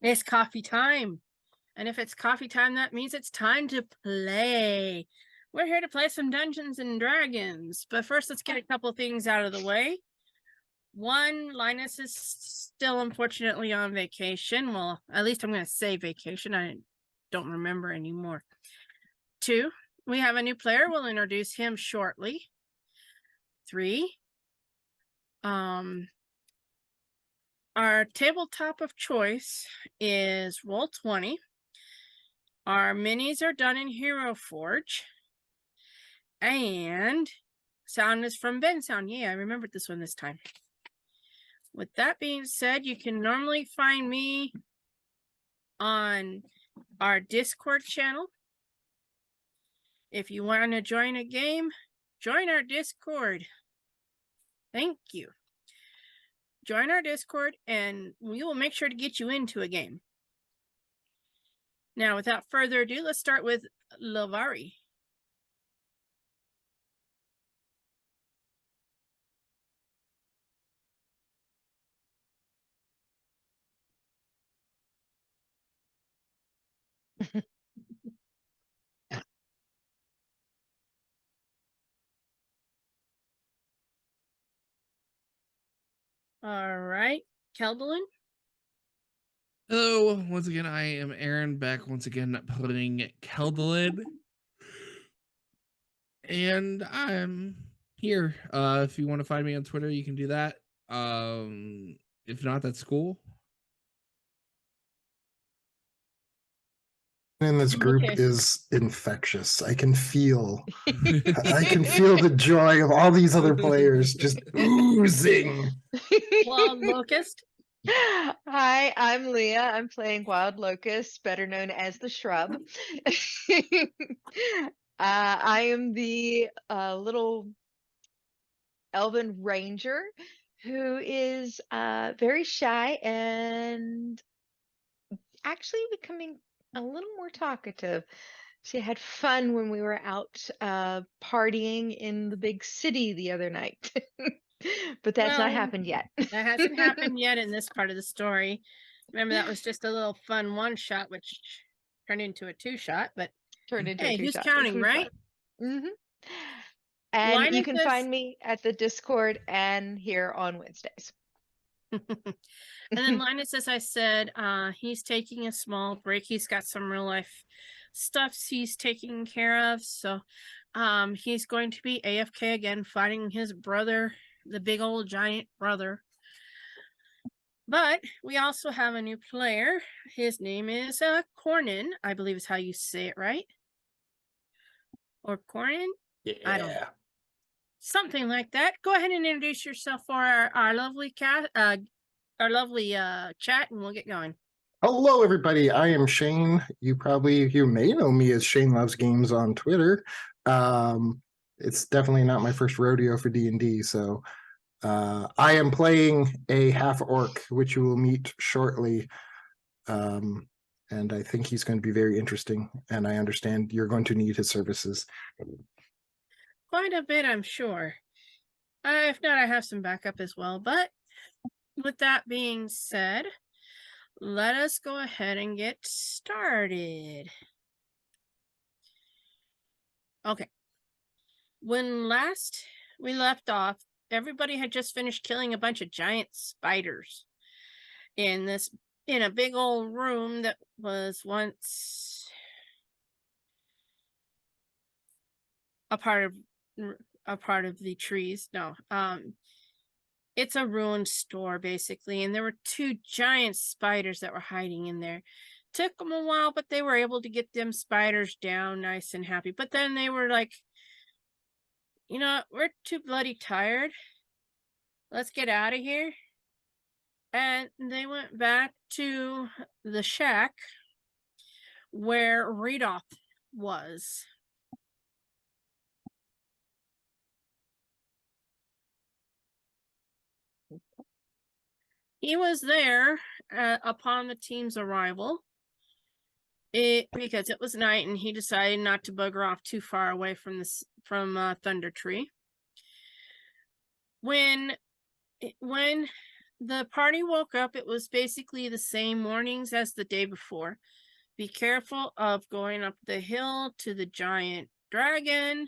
It's coffee time. And if it's coffee time, that means it's time to play. We're here to play some Dungeons and Dragons. But first, let's get a couple things out of the way. One, Linus is still unfortunately on vacation. Well, at least I'm going to say vacation. I don't remember anymore. Two, we have a new player. We'll introduce him shortly. Three, our tabletop of choice is Roll20. Our minis are done in Hero Forge. And sound is from Ben Sound. Yeah, I remembered this one this time. With that being said, you can normally find me on our Discord channel. If you want to join a game, join our Discord. Thank you. Join our Discord and we will make sure to get you into a game. Now, without further ado, let's start with Lavari. All right, Kelvin. Hello, once again, I am Aaron, back once again playing Keldalid. And I'm here. If you want to find me on Twitter, you can do that. If not, that's cool. And this group is infectious. I can feel the joy of all these other players just oozing. Wild Locust. Hi, I'm Leah. I'm playing Wild Locust, better known as the Shrub. I am the little elven ranger who is very shy and actually becoming a little more talkative. She had fun when we were out partying in the big city the other night. But that's not happened yet. That hasn't happened yet in this part of the story. Remember, that was just a little fun one-shot, which turned into a two-shot, but hey, who's counting, right? Mm-hmm. And Linus you can find me at the Discord and here on Wednesdays. And then Linus, as I said, he's taking a small break. He's got some real life stuff he's taking care of. So he's going to be AFK again, fighting his brother, the big old giant brother. But we also have a new player. His name is Cornin, I believe is how you say it, right? Or Cornin? Yeah. I don't know. Something like that. Go ahead and introduce yourself for our lovely chat, and we'll get going. Hello, everybody. I am Shane. You may know me as Shane Loves Games on Twitter. It's definitely not my first rodeo for D&D, so I am playing a half-orc, which you will meet shortly. And I think he's going to be very interesting, and I understand you're going to need his services. Quite a bit, I'm sure. If not, I have some backup as well. But with that being said, let us go ahead and get started. Okay. When last we left off, everybody had just finished killing a bunch of giant spiders in a big old room that was once a part of the trees. No, it's a ruined store basically, and there were two giant spiders that were hiding in there. Took them a while, but they were able to get them spiders down nice and happy. But then they were like, you know, we're too bloody tired. Let's get out of here. And they went back to the shack where Rudolph was. He was there upon the team's arrival. Because it was night and he decided not to bugger off too far away from Thunder Tree. When the party woke up. It was basically the same mornings as the day before. Be careful of going up the hill to the giant dragon.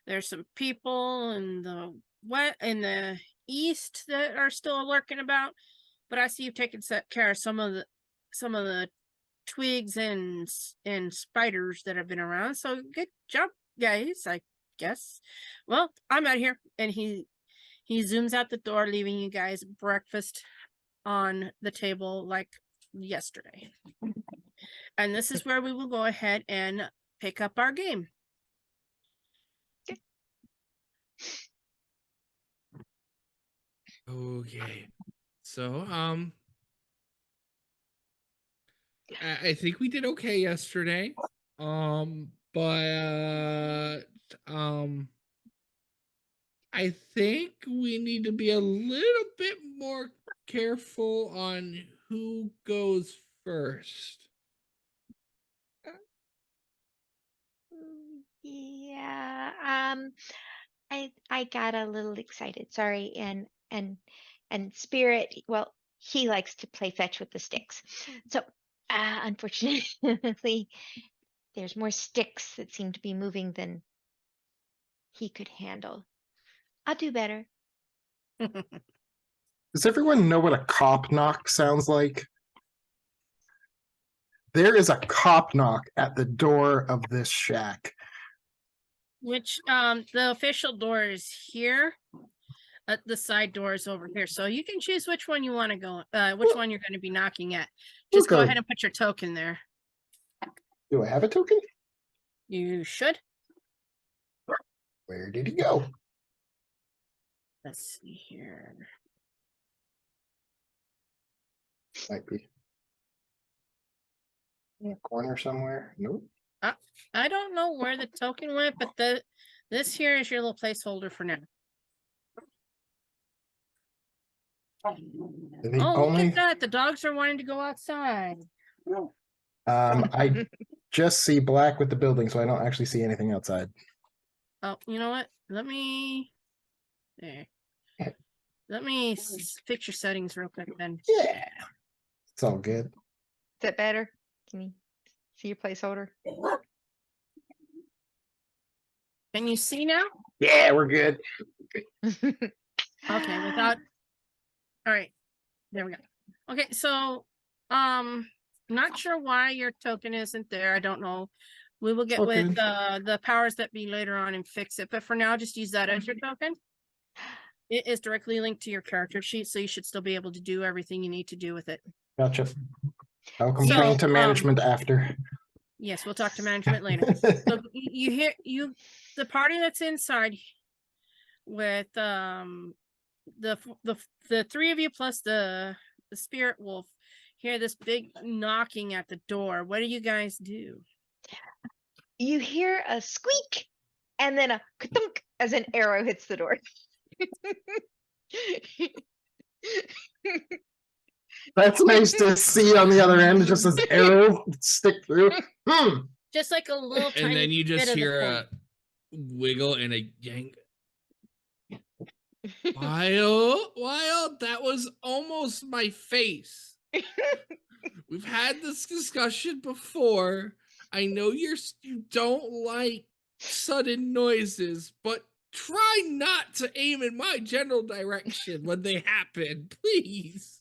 There's some people in the east that are still lurking about, but I see you've taken care of some of the twigs and spiders that have been around. So good job, guys. I guess. Well, I'm out here, and he zooms out the door, leaving you guys breakfast on the table like yesterday. And this is where we will go ahead and pick up our game. Okay. So, I think we did okay yesterday. But I think we need to be a little bit more careful on who goes first. Yeah. I got a little excited. Sorry. And Spirit, well, he likes to play fetch with the sticks. So, unfortunately, there's more sticks that seem to be moving than he could handle. I'll do better. Does everyone know what a cop knock sounds like? There is a cop knock at the door of this shack. Which the official door is here. The side door is over here. So you can choose which one you want to go which one you're going to be knocking at. Just go ahead and put your token there. Do I have a token? You should. Where did he go? Let's see here. Might be in a corner somewhere. Nope. I don't know where the token went, but this here is your little placeholder for now. Look at that. The dogs are wanting to go outside. I just see black with the building, so I don't actually see anything outside. Oh, you know what? Let me fix your settings real quick then. Yeah. It's all good. Is that better? Can you see your placeholder? Can you see now? Yeah, we're good. Okay, all right. There we go. Okay, so not sure why your token isn't there. I don't know. We will get with the powers that be later on and fix it. But for now, just use that as your token. It is directly linked to your character sheet, so you should still be able to do everything you need to do with it. Gotcha. I'll complain to management after. Yes, we'll talk to management later. So the party that's inside with the three of you plus the spirit wolf hear this big knocking at the door. What do you guys do? You hear a squeak and then a ka-thunk as an arrow hits the door. That's nice to see on the other end, just as arrow stick through. Just like a little tiny. And then you just bit hear of a wiggle and a yank. Wild, that was almost my face. We've had this discussion before. I know you don't like sudden noises, but try not to aim in my general direction when they happen, please.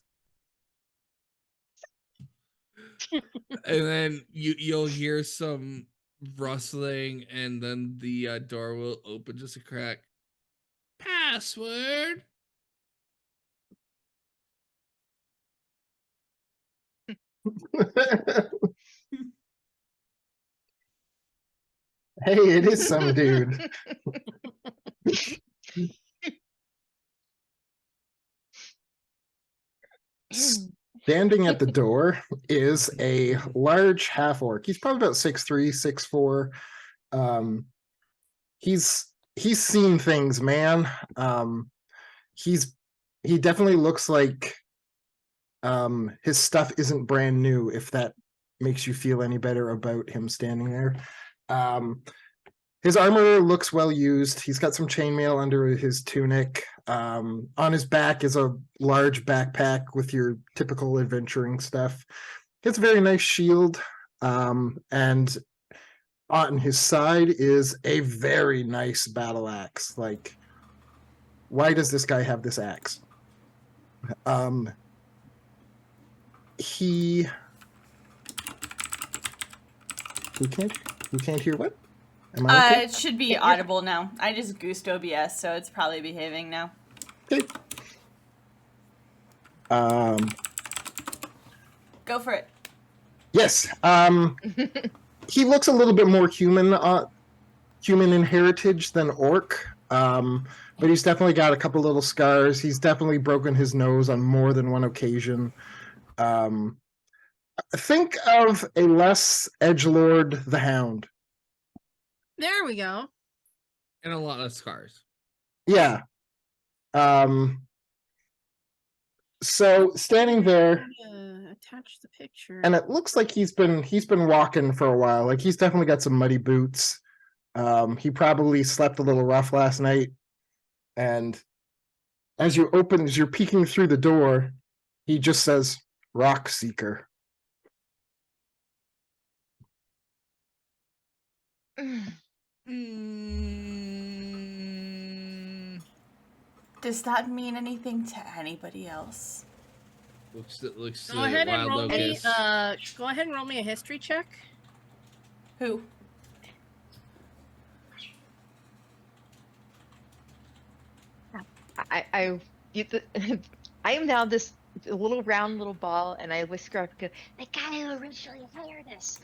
And then you'll hear some rustling, and then the door will open just a crack. Password. Hey, it is some dude. Standing at the door is a large half orc. He's probably about 6'3", 6'4". He's seen things, man. He definitely looks like his stuff isn't brand new, if that makes you feel any better about him standing there. His armor looks well used. He's got some chainmail under his tunic. On his back is a large backpack with your typical adventuring stuff. He has a very nice shield. And on his side is a very nice battle axe. Like, why does this guy have this axe? He who can't hear what? Am I okay? It should be audible now. I just goosed OBS, so it's probably behaving now. Okay. Go for it. Yes. He looks a little bit more human in heritage than orc. But he's definitely got a couple little scars. He's definitely broken his nose on more than one occasion. Think of a less edgelord the Hound. There we go. And a lot of scars. Yeah. So standing there, Attach the picture. and it looks like he's been walking for a while. Like he's definitely got some muddy boots. He probably slept a little rough last night. And as you're peeking through the door, he just says, "Rock Seeker." Does that mean anything to anybody else? Looks Go ahead and Wild roll me. Locust. Go ahead and roll me a history check. Who? I am now this little round little ball, and I whisper up, go, the guy who originally hired us.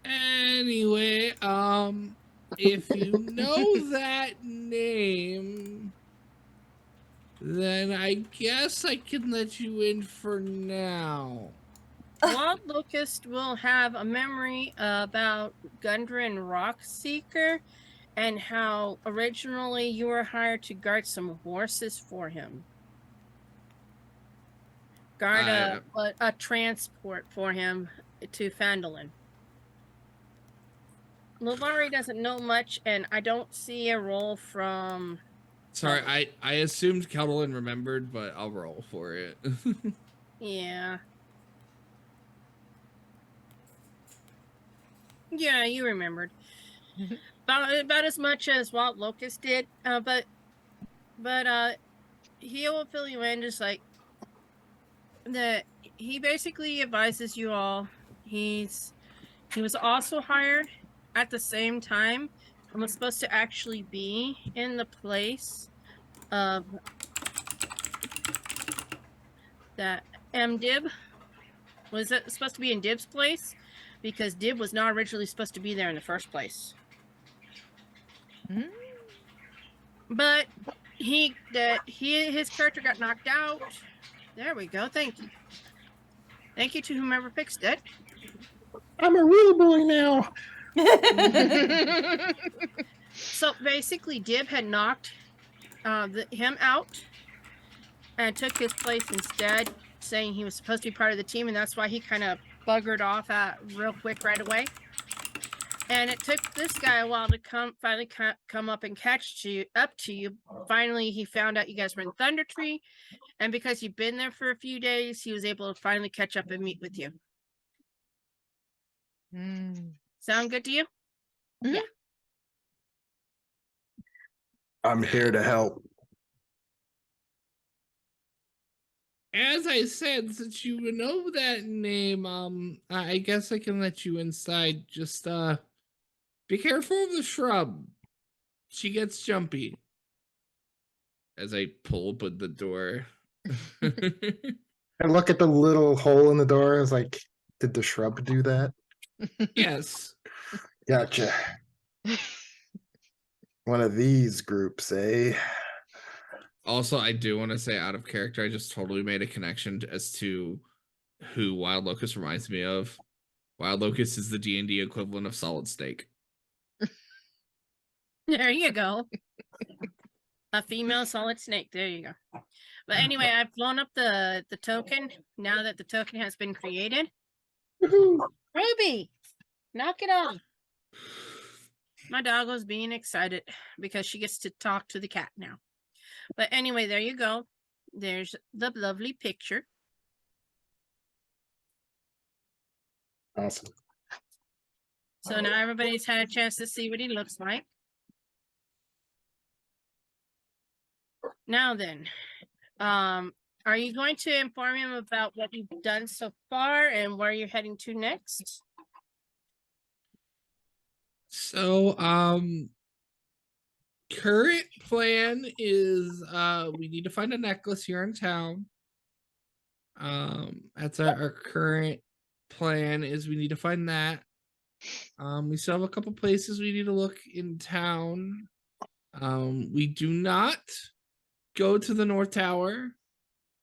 Anyway, if you know that name, then I guess I can let you in for now. Wild Locust will have a memory about Gundren Rockseeker and how originally you were hired to guard some horses for him. Guard a transport for him to Phandelver. Lalari doesn't know much, and I don't see a roll from... Sorry, I assumed Keldolin remembered, but I'll roll for it. Yeah. Yeah, you remembered. about as much as Wild Locust did, but he will fill you in just like that. He basically advises you all. He was also hired at the same time and was supposed to actually be in the place of that Dib. Was it supposed to be in Dib's place? Because Dib was not originally supposed to be there in the first place. But his character got knocked out. There we go. Thank you. Thank you to whomever fixed it. I'm a real boy now. So basically, Dib had knocked him out and took his place instead, saying he was supposed to be part of the team, and that's why he kind of buggered off real quick right away. And it took this guy a while to finally come up and catch up to you. Finally, he found out you guys were in Thunder Tree, and because you've been there for a few days, he was able to finally catch up and meet with you. Sound good to you? Mm-hmm. Yeah. I'm here to help. As I said, since you know that name, I guess I can let you inside. Just be careful of the shrub. She gets jumpy. As I pull open the door. I look at the little hole in the door. I was like, did the shrub do that? Yes. Gotcha. One of these groups, eh? Also, I do want to say, out of character, I just totally made a connection as to who Wild Locust reminds me of. Wild Locust is the D&D equivalent of Solid Snake. There you go. A female solid snake. There you go. But anyway, I've blown up the token now that the token has been created. Woohoo. Ruby, knock it off. My dog was being excited because she gets to talk to the cat now. But anyway, there you go. There's the lovely picture. Awesome. So now everybody's had a chance to see what he looks like. Now then, are you going to inform him about what you've done so far and where you're heading to next? So, current plan is we need to find a necklace here in town. That's our current plan is we need to find that. We still have a couple places we need to look in town. We do not go to the North Tower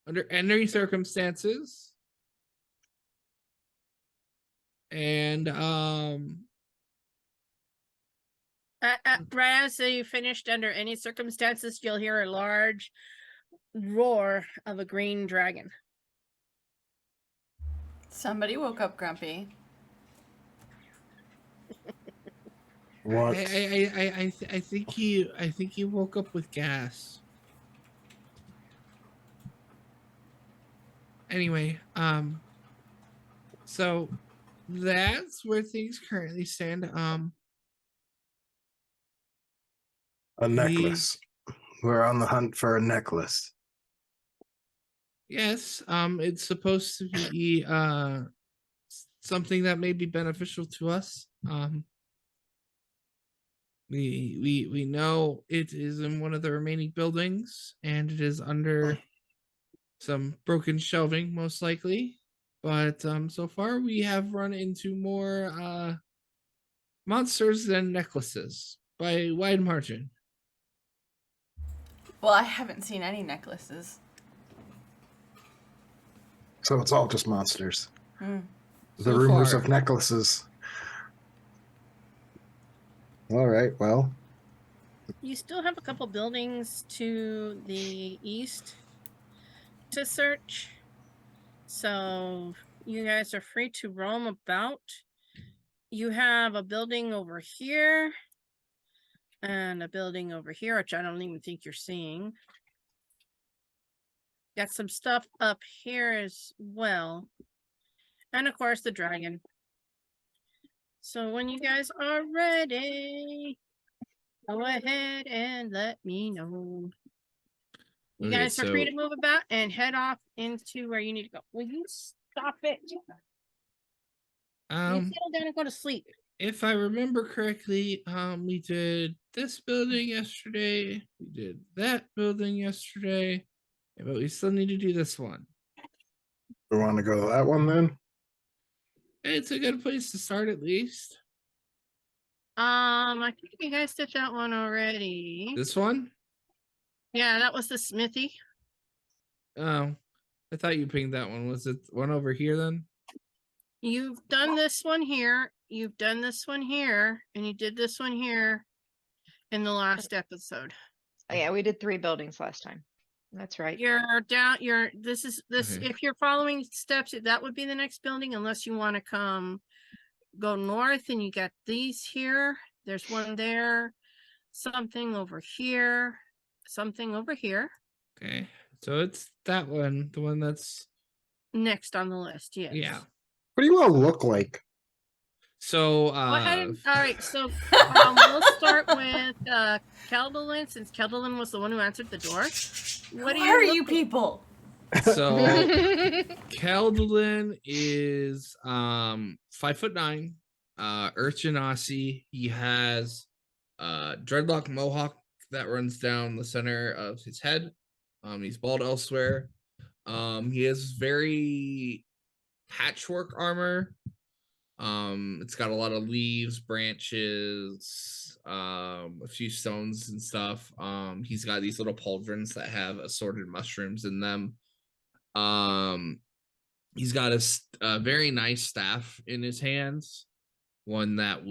under any circumstances. And Right as you finished, under any circumstances, you'll hear a large roar of a green dragon. Somebody woke up grumpy. What? I think he woke up with gas. Anyway, so that's where things currently stand. A necklace. We're on the hunt for a necklace. Yes, it's supposed to be something that may be beneficial to us. We know it is in one of the remaining buildings, and it is under some broken shelving, most likely. But so far we have run into more monsters than necklaces by a wide margin. Well, I haven't seen any necklaces. So it's all just monsters. Hmm. The So rumors far. of necklaces. All right, well, You still have a couple buildings to the east to search. So you guys are free to roam about. You have a building over here and a building over here, which I don't even think you're seeing. Got some stuff up here as well. And of course, the dragon. So when you guys are ready, go ahead and let me know. You Okay, guys are free so- to move about and head off into where you need to go. Will you stop it? You settle down and go to sleep. If I remember correctly, we did this building yesterday. We did that building yesterday, but we still need to do this one. we want to go to that one then? It's a good place to start, at least. I think you guys did that one already. This one? Yeah, that was the smithy. Oh, I thought you pinged that one. Was it one over here then? You've done this one here. You've done this one here, and you did this one here in the last episode. Oh, yeah, we did 3 buildings last time. That's right. You're down. This is this. Okay. If you're following steps, that would be the next building, unless you want to go north, and you got these here. There's one there, something over here, something over here. Okay, so it's that one, the one that's Next on the list, yes. yeah. What do you all look like? So Go ahead and, all right, so we'll start with Keldolin, since Keldolin was the one who answered the door. What do Who are look you like? people? So Keldolin is 5'9", Earth Genasi. He has dreadlock mohawk that runs down the center of his head. He's bald elsewhere. He has very patchwork armor. It's got a lot of leaves, branches, a few stones and stuff. He's got these little pauldrons that have assorted mushrooms in them. He's got a very nice staff in his hands, one that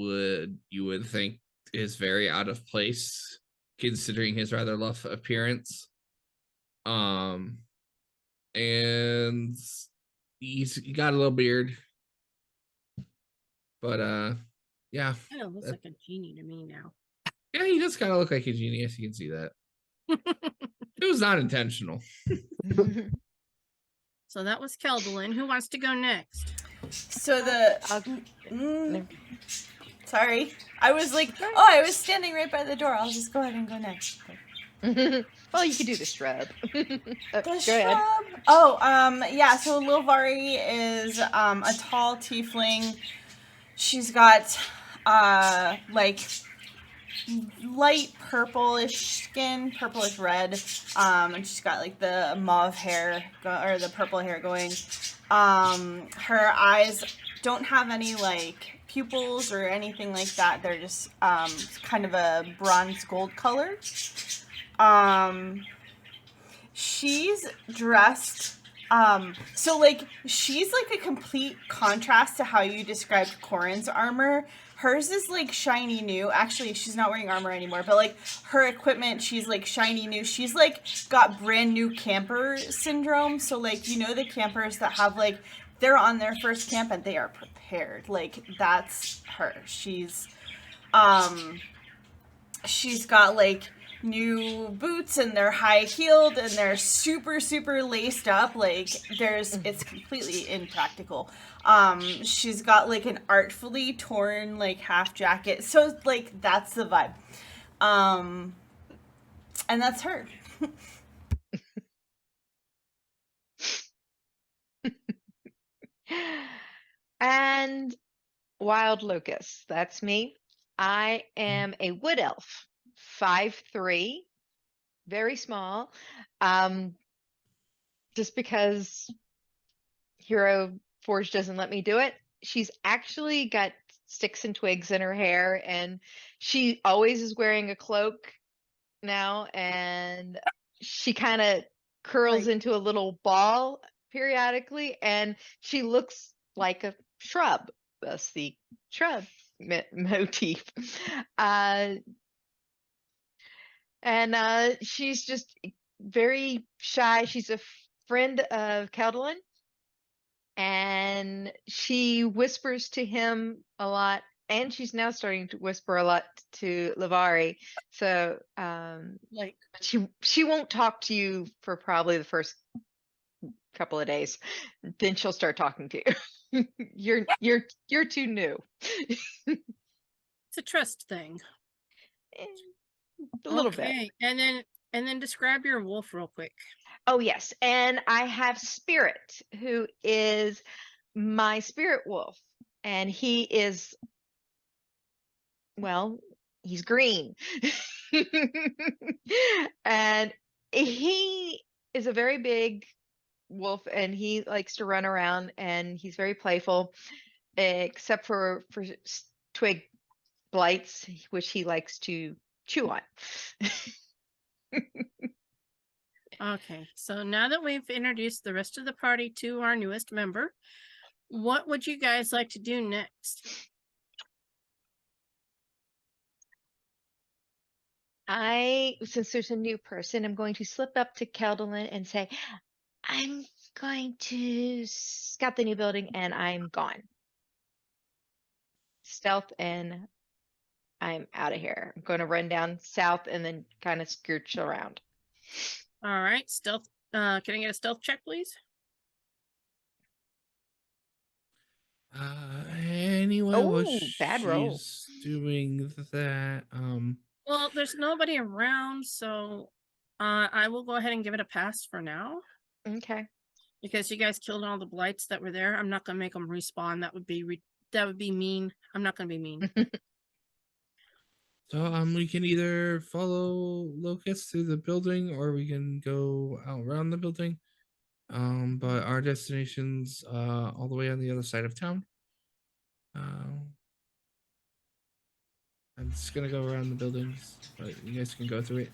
you would think is very out of place considering his rather rough appearance. And he got a little beard. But yeah. Kind of looks like a genie to me now. Yeah, he does kind of look like a genius. You can see that. It was not intentional. So that was Keldalin. Who wants to go next? So the I'll- sorry, I was like, Sorry. oh, I was standing right by the door. I'll just go ahead and go next. Well, you could do the shrub. The Go ahead. shrub. Oh, yeah. So Lilvari is a tall tiefling. She's got like light purplish skin, purplish red, and she's got like the mauve hair or the purple hair going. Her eyes don't have any like pupils or anything like that. They're just kind of a bronze gold color. She's dressed so like she's like a complete contrast to how you described Corin's armor. Hers is like shiny new. Actually, she's not wearing armor anymore, but like her equipment, she's like shiny new. She's like got brand new camper syndrome. So like, you know, the campers that have like, they're on their first camp and they are prepared. Like that's her. She's got like new boots and they're high heeled and they're super laced up. Like it's completely impractical. She's got like an artfully torn like half jacket, so like that's the vibe. And that's her. And Wild Locust, that's me. I am a wood elf, 5'3", very small. Just because Hero Forge doesn't let me do it. She's actually got sticks and twigs in her hair, and she always is wearing a cloak now, and she kind of curls Right. into a little ball periodically, and she looks like a shrub. That's the shrub motif. And she's just very shy. She's a friend of Keldalin, and she whispers to him a lot, and she's now starting to whisper a lot to Lavari. So Like, she won't talk to you for probably the first couple of days. Then she'll start talking to you. you're too new. it's a trust thing. A little bit. Okay, and then describe your wolf real quick. Oh yes, and I have Spirit, who is my spirit wolf, and he is, well, he's green. And he is a very big wolf, and he likes to run around, and he's very playful, except for twig blights, which he likes to chew on. Okay, so now that we've introduced the rest of the party to our newest member, what would you guys like to do next? Since there's a new person, I'm going to slip up to Keldalin and say, I'm going to scout the new building and I'm gone. Stealth, and I'm out of here. I'm going to run down south and then kind of scooch around. All right, stealth. Can I get a stealth check, please? Anyway, Oh, while bad roll. she's doing that, Well, there's nobody around, so I will go ahead and give it a pass for now. Okay. Because you guys killed all the blights that were there. I'm not gonna make them respawn. That would be mean. I'm not gonna be mean. so we can either follow Locust through the building or we can go out around the building. But our destination's all the way on the other side of town. I'm just gonna go around the buildings, but you guys can go through it.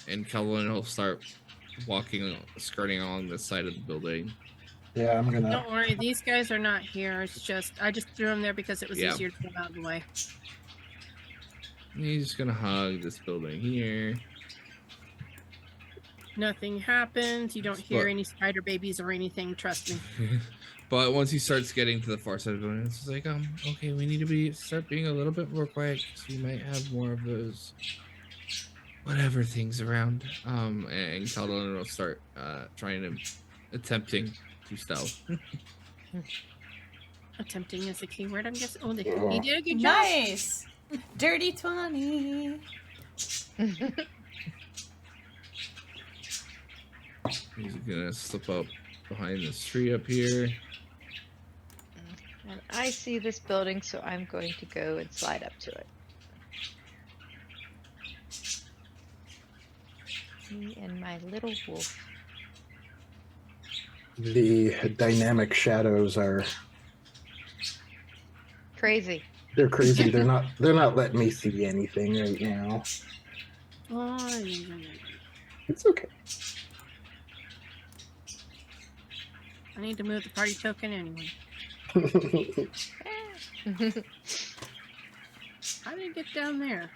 And Kelvin will start skirting along the side of the building. Yeah, I'm gonna. Don't worry, these guys are not here. It's just I just threw them there because it was Yeah. easier to get out of the way. He's just gonna hug this building here. Nothing happens. You don't hear But- any spider babies or anything. Trust me. But once he starts getting to the far side of the building, it's like, okay, we need to start being a little bit more quiet because we might have more of those whatever things around. And Caldwell will start attempting to stealth. Attempting is the key word, I'm guessing. Oh, he Yeah. did a good job. Nice. Dirty 20. He's gonna slip up behind this tree up here. And I see this building, so I'm going to go and slide up to it. Me and my little wolf. The dynamic shadows are Crazy. they're crazy. They're not letting me see anything right now. Oh, It's okay. I need to move the party token anyway. How did it get down there?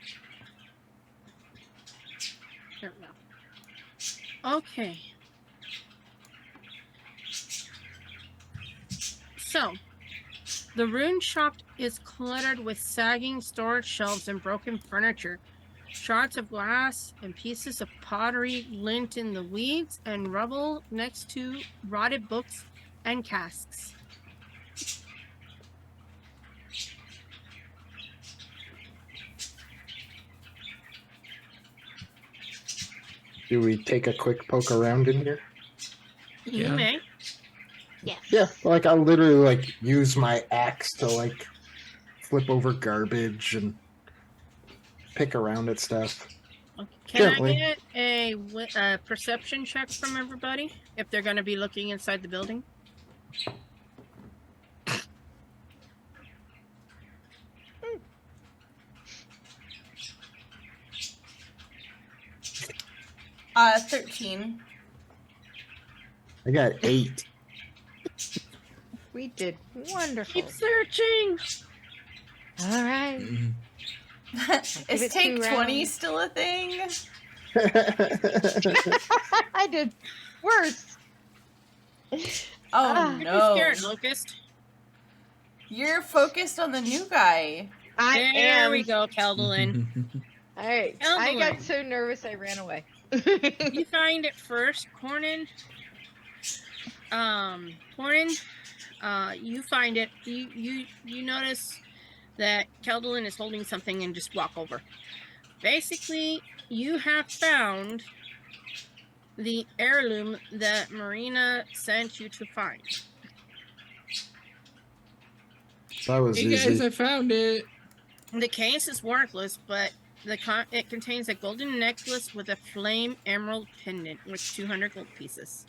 There we go. Okay. So, the rune shop is cluttered with sagging storage shelves and broken furniture. Shards of glass and pieces of pottery lint in the weeds and rubble next to rotted books and casks. Do we take a quick poke around in here? You Yeah. may. Yes. Yeah, like I'll literally like use my axe to like flip over garbage and pick around at stuff. Okay. Can Gently. I get a perception check from everybody if they're going to be looking inside the building? Uh, 13. I got 8. We did wonderful. Keep searching. All right. Mhm. Is it take 2 20 rounds. still a thing? I did worse. Oh Ah. You're too no. scared, Locust. You're focused on the new guy. I There am. we go, Keldolin. All right. I Eldolin. got so nervous I ran away. You find it first, Cornin. Cornin, you find it. You notice that Keldolin is holding something and just walk over. Basically, you have found the heirloom that Marina sent you to find. That was Hey easy. guys, I found it. The case is worthless, but it contains a golden necklace with a flame emerald pendant with 200 gold pieces.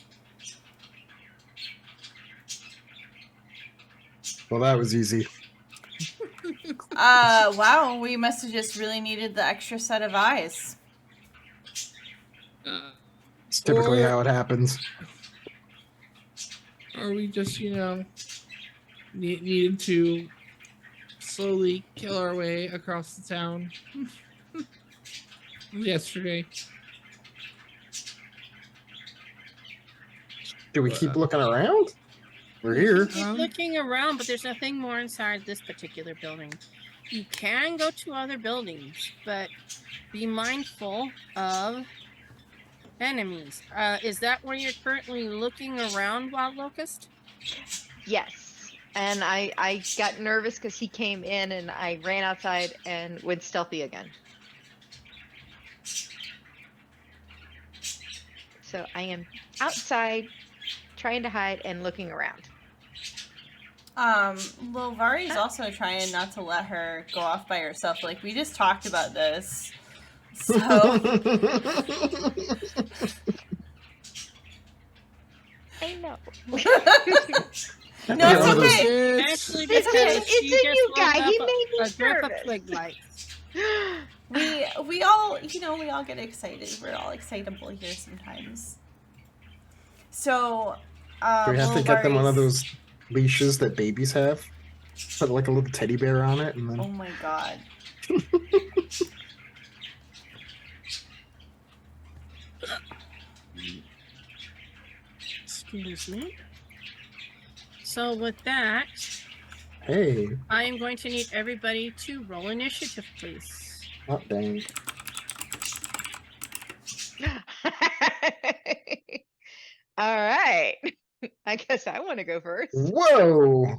Well, that was easy. Wow, we must have just really needed the extra set of eyes. It's typically Or- how it happens. Or we just, needed to slowly kill our way across the town. Yesterday. Do we keep looking around? We're here. Keep looking around, but there's nothing more inside this particular building. You can go to other buildings, but be mindful of enemies. Is that where you're currently looking around, Wild Locust? Yes. And I got nervous because he came in and I ran outside and went stealthy again. So I am outside trying to hide and looking around. Lilvari's also trying not to let her go off by herself. Like, we just talked about this. So, I know. no, Yeah, it's one of those- okay. Actually, It's because okay. she It's a just new woke guy. He up made me a grip of nervous. twig lights. We all, we all get excited. We're all excitable here sometimes. So, Do we have to get them one of Lilvari's- those leashes that babies have? Put like a little teddy bear on it, and then Oh my god. Excuse me. So with that, Hey, I am going to need everybody to roll initiative, please. oh dang. All right. I guess I want to go first. Whoa!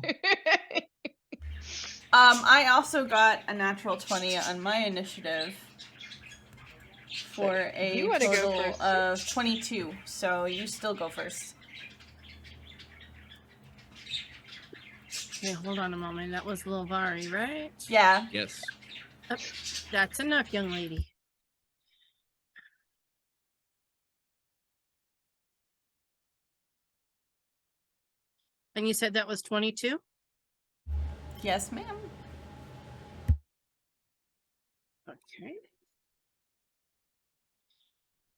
I also got a natural 20 on my initiative for a you wanna go total first, too? of 22. So you still go first. Okay, hold on a moment. That was Lilvari, right? Yeah. Yes. Oh, that's enough, young lady. And you said that was 22? Yes, ma'am. Okay.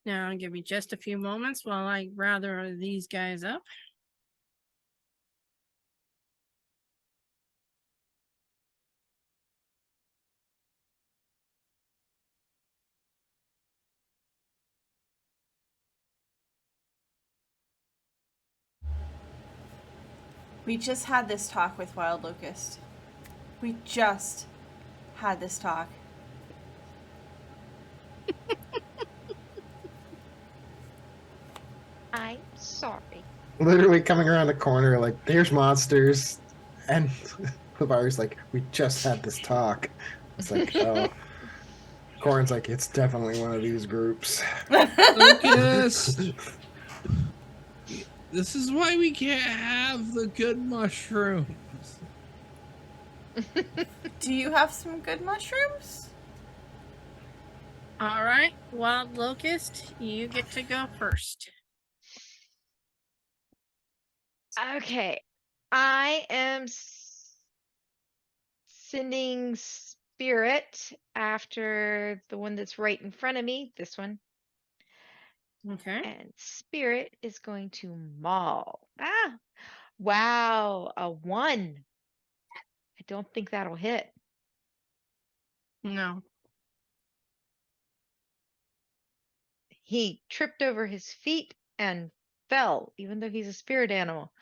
Now, give me just a few moments while I gather these guys up. We just had this talk with Wild Locust. We just had this talk. I'm sorry. Literally coming around the corner, like, there's monsters. And Levari's like, we just had this talk. It's like, oh. Corin's like, it's definitely one of these groups. Locust. This is why we can't have the good mushrooms. Do you have some good mushrooms? All right, Wild Locust, you get to go first. Okay. I am sending Spirit after the one that's right in front of me, this one. Okay. And Spirit is going to maul. Ah, wow, a 1. I don't think that'll hit. No. He tripped over his feet and fell, even though he's a spirit animal.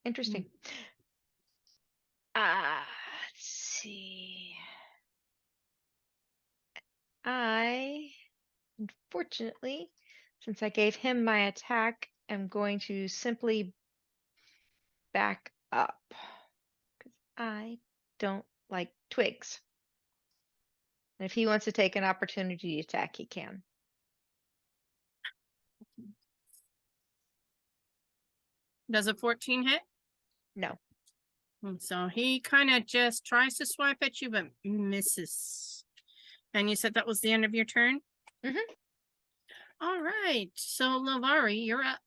Interesting. Let's see. Unfortunately, since I gave him my attack, am going to simply back up. Because I don't like twigs. And if he wants to take an opportunity attack, he can. Does a 14 hit? No. And so he kind of just tries to swipe at you, but misses. And you said that was the end of your turn? Mhm. All right. So, Lilvari, you're up.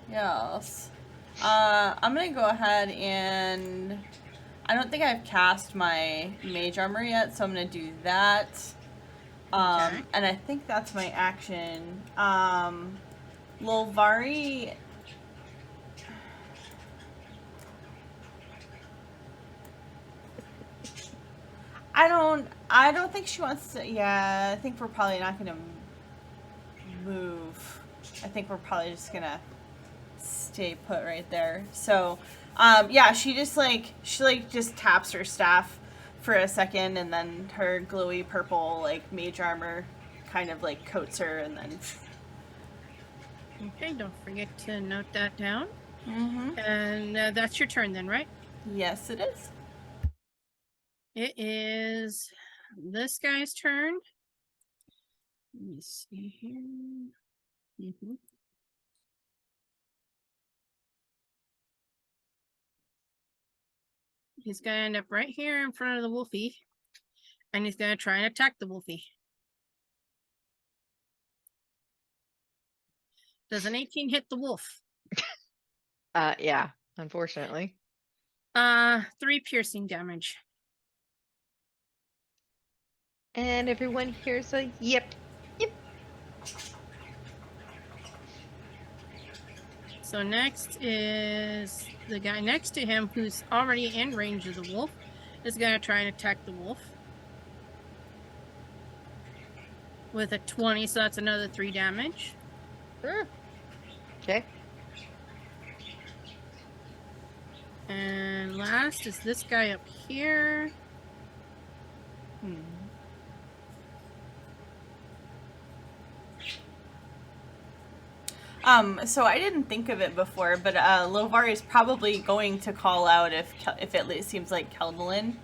Yes. I'm gonna go ahead and I don't think I've cast my mage armor yet, so I'm gonna do that. Okay. And I think that's my action. Lilvari. I don't think she wants to. Yeah, I think we're probably not gonna move. I think we're probably just gonna stay put right there. So, yeah, she just just taps her staff for a second, and then her glowy purple like mage armor kind of like coats her, and then. Okay, don't forget to note that down. Mm-hmm. And that's your turn then, right? Yes, it is. It is this guy's turn. Let me see here. He's going to end up right here in front of the wolfie. And he's going to try and attack the wolfie. Does an 18 hit the wolf? Yeah, unfortunately. 3 piercing damage. And everyone hears a yip. Yip. So next is the guy next to him who's already in range of the wolf is going to try and attack the wolf. with a 20, so that's another 3 damage. Okay. And last is this guy up here. So I didn't think of it before, but Lovar is probably going to call out if it seems like Keldalin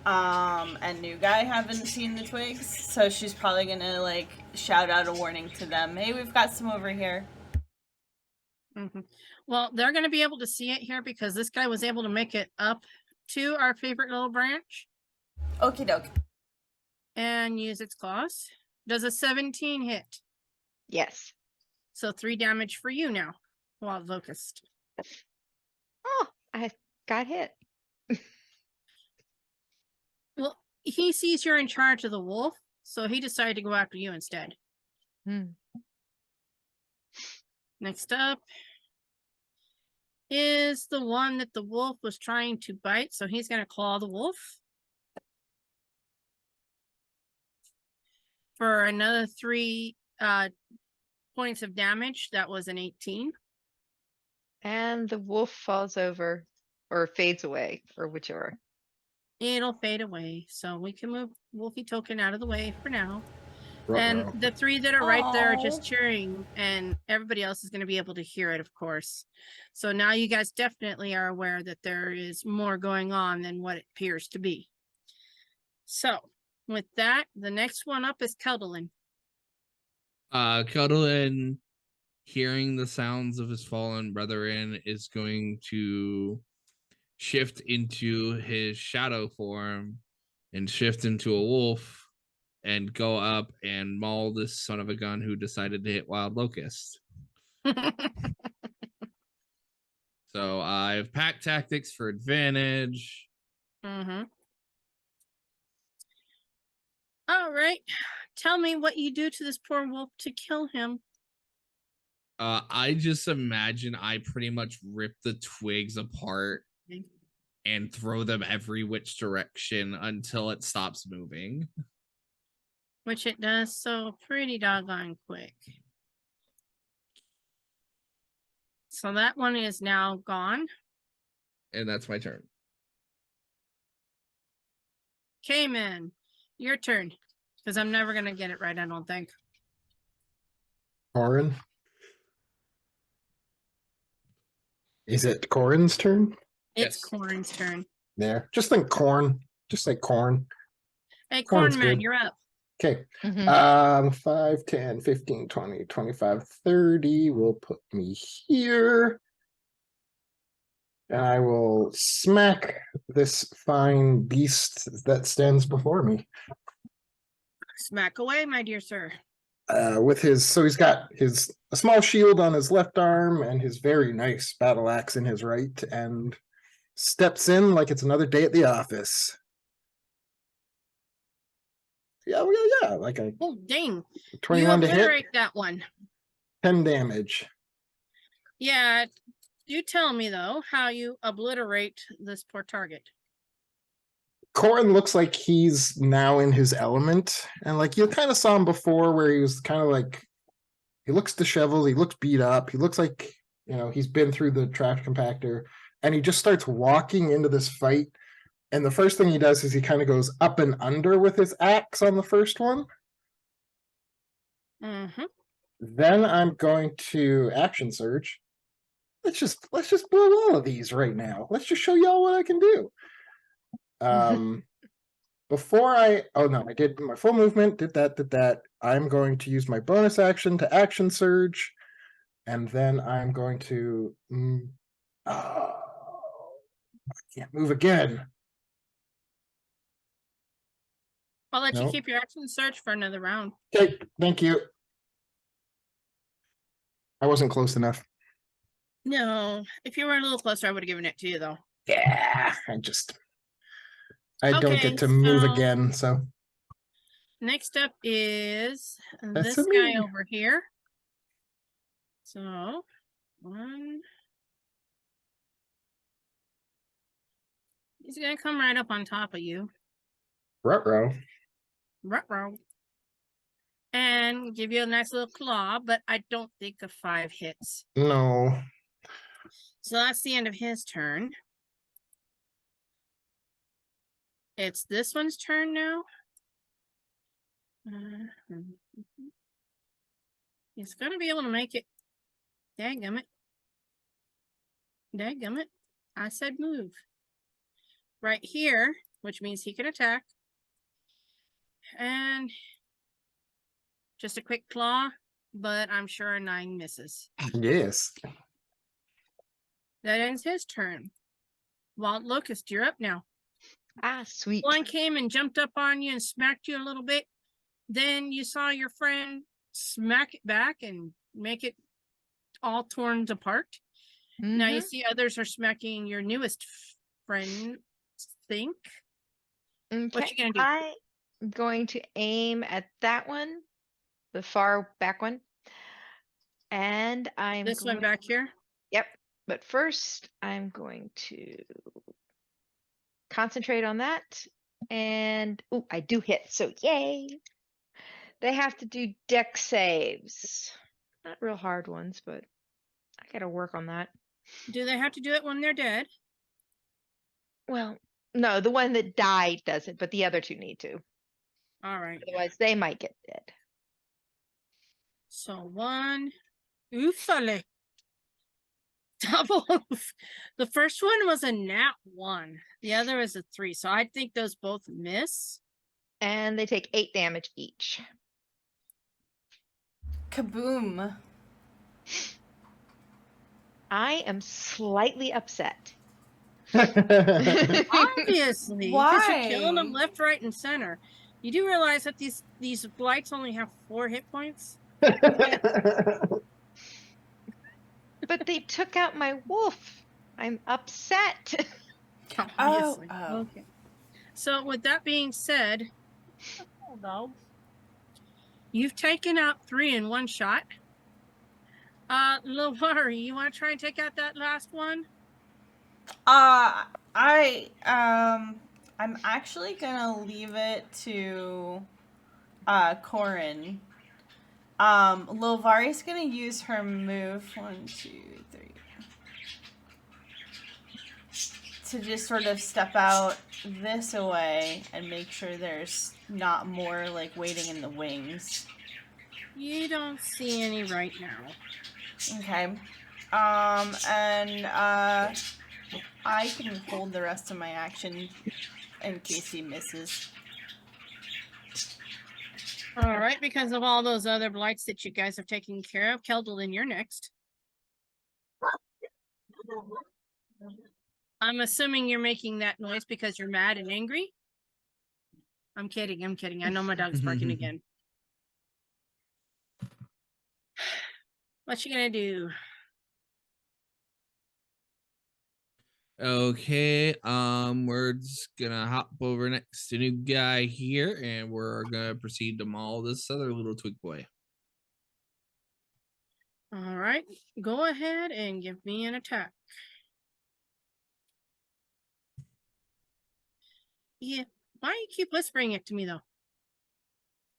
and New Guy haven't seen the twigs, so she's probably gonna like shout out a warning to them. Hey, we've got some over here. Well, they're going to be able to see it here because this guy was able to make it up to our favorite little branch Okie doke. and use its claws. Does a 17 hit? Yes. So 3 damage for you now, Wild Locust. Oh, I got hit. Well, he sees you're in charge of the wolf, so he decided to go after you instead. Next up is the one that the wolf was trying to bite, so he's going to claw the wolf for another 3 points of damage. That was an 18. And the wolf falls over or fades away, or whichever. It'll fade away, so we can move Wolfie Token out of the way for now. Ruh-roh. And the 3 that are right there are Aw. just cheering, and everybody else is going to be able to hear it, of course. So now you guys definitely are aware that there is more going on than what it appears to be. So, with that, the next one up is Keldalin. Cuddlin, hearing the sounds of his fallen brethren, is going to shift into his shadow form and shift into a wolf and go up and maul this son of a gun who decided to hit Wild Locust. So I have pack tactics for advantage. All right. Tell me what you do to this poor wolf to kill him. I just imagine I pretty much rip the twigs apart and throw them every which direction until it stops moving. Which it does so pretty doggone quick. So that one is now gone. And that's my turn. Cayman, your turn. Because I'm never going to get it right, I don't think. Corin. Is it Corin's turn? It's Yes. Corn's turn. There. Just think corn. Just like corn. Hey, Corn's Cornman, good. you're up. Okay. Mhm. 5, 10, 15, 20, 25, 30 will put me here. And I will smack this fine beast that stands before me. Smack away, my dear sir. With his, so he's got a small shield on his left arm and his very nice battle axe in his right, and steps in like it's another day at the office. Yeah, like a Oh, dang. 21 you to hit, obliterate that one. 10 damage. Yeah, you tell me, though, how you obliterate this poor target. Corin looks like he's now in his element, and like you kind of saw him before where he was kind of like, he looks disheveled, he looks beat up, he looks like, he's been through the trash compactor, and he just starts walking into this fight. And the first thing he does is he kind of goes up and under with his axe on the first one. Then I'm going to action surge. Let's just blow all of these right now. Let's just show y'all what I can do. Before I did my full movement, did that. I'm going to use my bonus action to action surge, and then I'm going to I can't move again. I'll let you keep your action search for another round. Okay, thank you. I wasn't close enough. No, if you were a little closer, I would have given it to you, though. Yeah, I don't get to move again, so. Next up is That's this me. guy over here. So, one. He's going to come right up on top of you. Ruh-roh. Ruh-roh. And Give you a nice little claw, but I don't think a 5 hits. No. So that's the end of his turn. It's this one's turn now. He's gonna be able to make it. Dadgummit. Dadgummit. I said move. Right here, which means he can attack. And just a quick claw, but I'm sure a 9 misses. Yes. That ends his turn. Wild Locust, you're up now. Ah, sweet. One came and jumped up on you and smacked you a little bit. Then you saw your friend smack it back and make it all torn apart. Now you Mhm. see others are smacking your newest friend. Think. What you gonna do? I'm going to aim at that one, the far back one. And I'm This one going, back here. yep. But first, I'm going to concentrate on that. And oh, I do hit, so yay. They have to do deck saves. Not real hard ones, but I gotta work on that. Do they have to do it when they're dead? Well, no, the one that died doesn't, but the other two need to. All right. Otherwise, they might get dead. So 1. Oofale. Double. The first one was a nat 1. The other is a 3. So I think those both miss. And they take 8 damage each. Kaboom. I am slightly upset. Obviously, because you're killing them Why? left, right, and center. You do realize that these blights only have 4 hit points? But they took out my wolf. I'm upset. Obviously. Oh. Okay. So with that being said, dog, you've taken out 3 in one shot. Lilvari, you want to try and take out that last one? I'm actually gonna leave it to Corin. Lilvari's gonna use her move 1, 2, 3 to just sort of step out this away and make sure there's not more like waiting in the wings. You don't see any right now. Okay. I can hold the rest of my action in case he misses. All right, because of all those other blights that you guys have taken care of, Keldalin, you're next. I'm assuming you're making that noise because you're mad and angry. I'm kidding. I'm kidding. I know my dog's barking again. What you gonna do? Okay, we're just gonna hop over next to new guy here, and we're gonna proceed to maul this other little twig boy. All right, go ahead and give me an attack. Yeah, why do you keep whispering it to me though?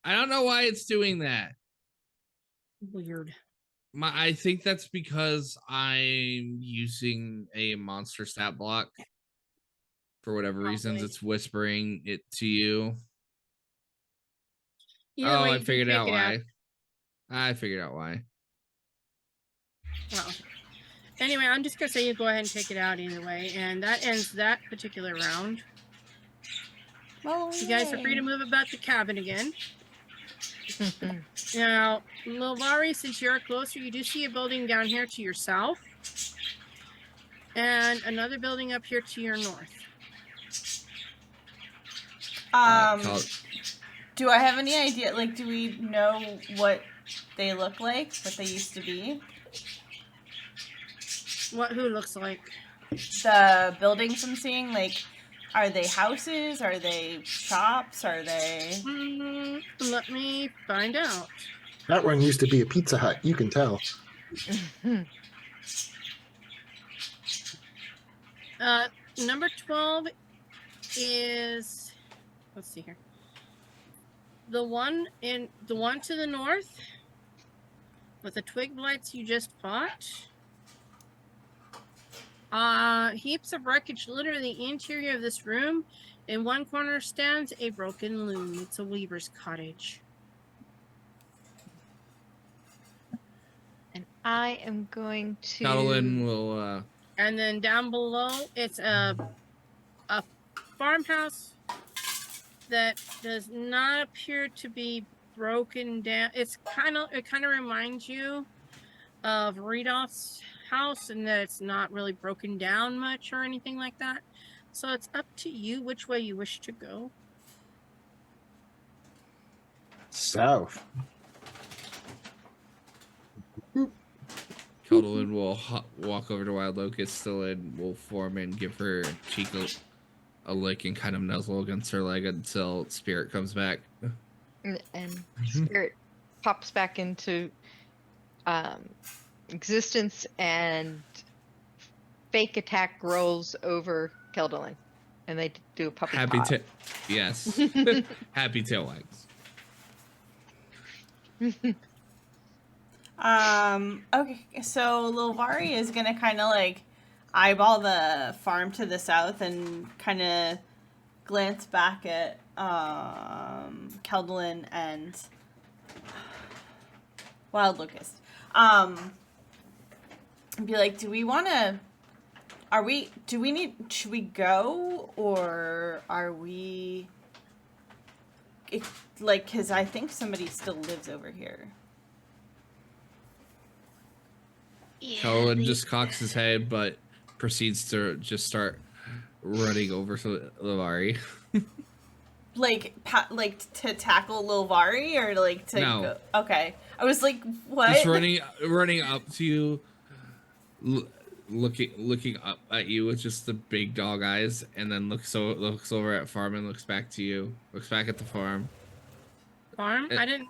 I don't know why it's doing that. Weird. I think that's because I'm using a monster stat block. For whatever reasons, Probably. it's whispering it to you. Either way, I you can figured take out it why. I figured out why. Well, anyway, I'm just gonna say you go ahead and take it out either way, and that ends that particular round. Well, You guys are free to move about the cabin again. Now, Lilvari, since you're closer, you do see a building down here to your south, and another building up here to your north. Do I have any idea? Like, do we know what they look like? What they used to be? Who looks like? The buildings I'm seeing, like, are they houses? Are they shops? Are they... Let me find out. That one used to be a Pizza Hut. You can tell. Number 12 is... Let's see here. The one to the north with the twig blights you just fought. Heaps of wreckage litter the interior of this room. In one corner stands a broken loom. It's a weaver's cottage. And I am going to. Catelyn will. And then down below, it's a farmhouse that does not appear to be broken down. It kind of reminds you of Rudolph's house, and that it's not really broken down much or anything like that. So it's up to you which way you wish to go. South. Catelyn will walk over to Wild Locust still in wolf form and give her cheek a lick and kind of nuzzle against her leg until Spirit comes back. And Spirit pops back into existence and fake attack rolls over Keldolin. And they do a puppy paw. Yes. Happy tail wags. Okay, so Lilvari is gonna kind of like eyeball the farm to the south and kind of glance back at Keldolin and Wild Locust. And be like, should we go, or are we like, because I think somebody still lives over here. Catelyn just cocks his head, but proceeds to just start running over to Lilvari. Like to tackle Lilvari, or like to No. go? Okay, I was like, what? Just running up to you, looking up at you with just the big dog eyes, and then looks over at farm and looks back to you. Looks back at the farm. Farm? I don't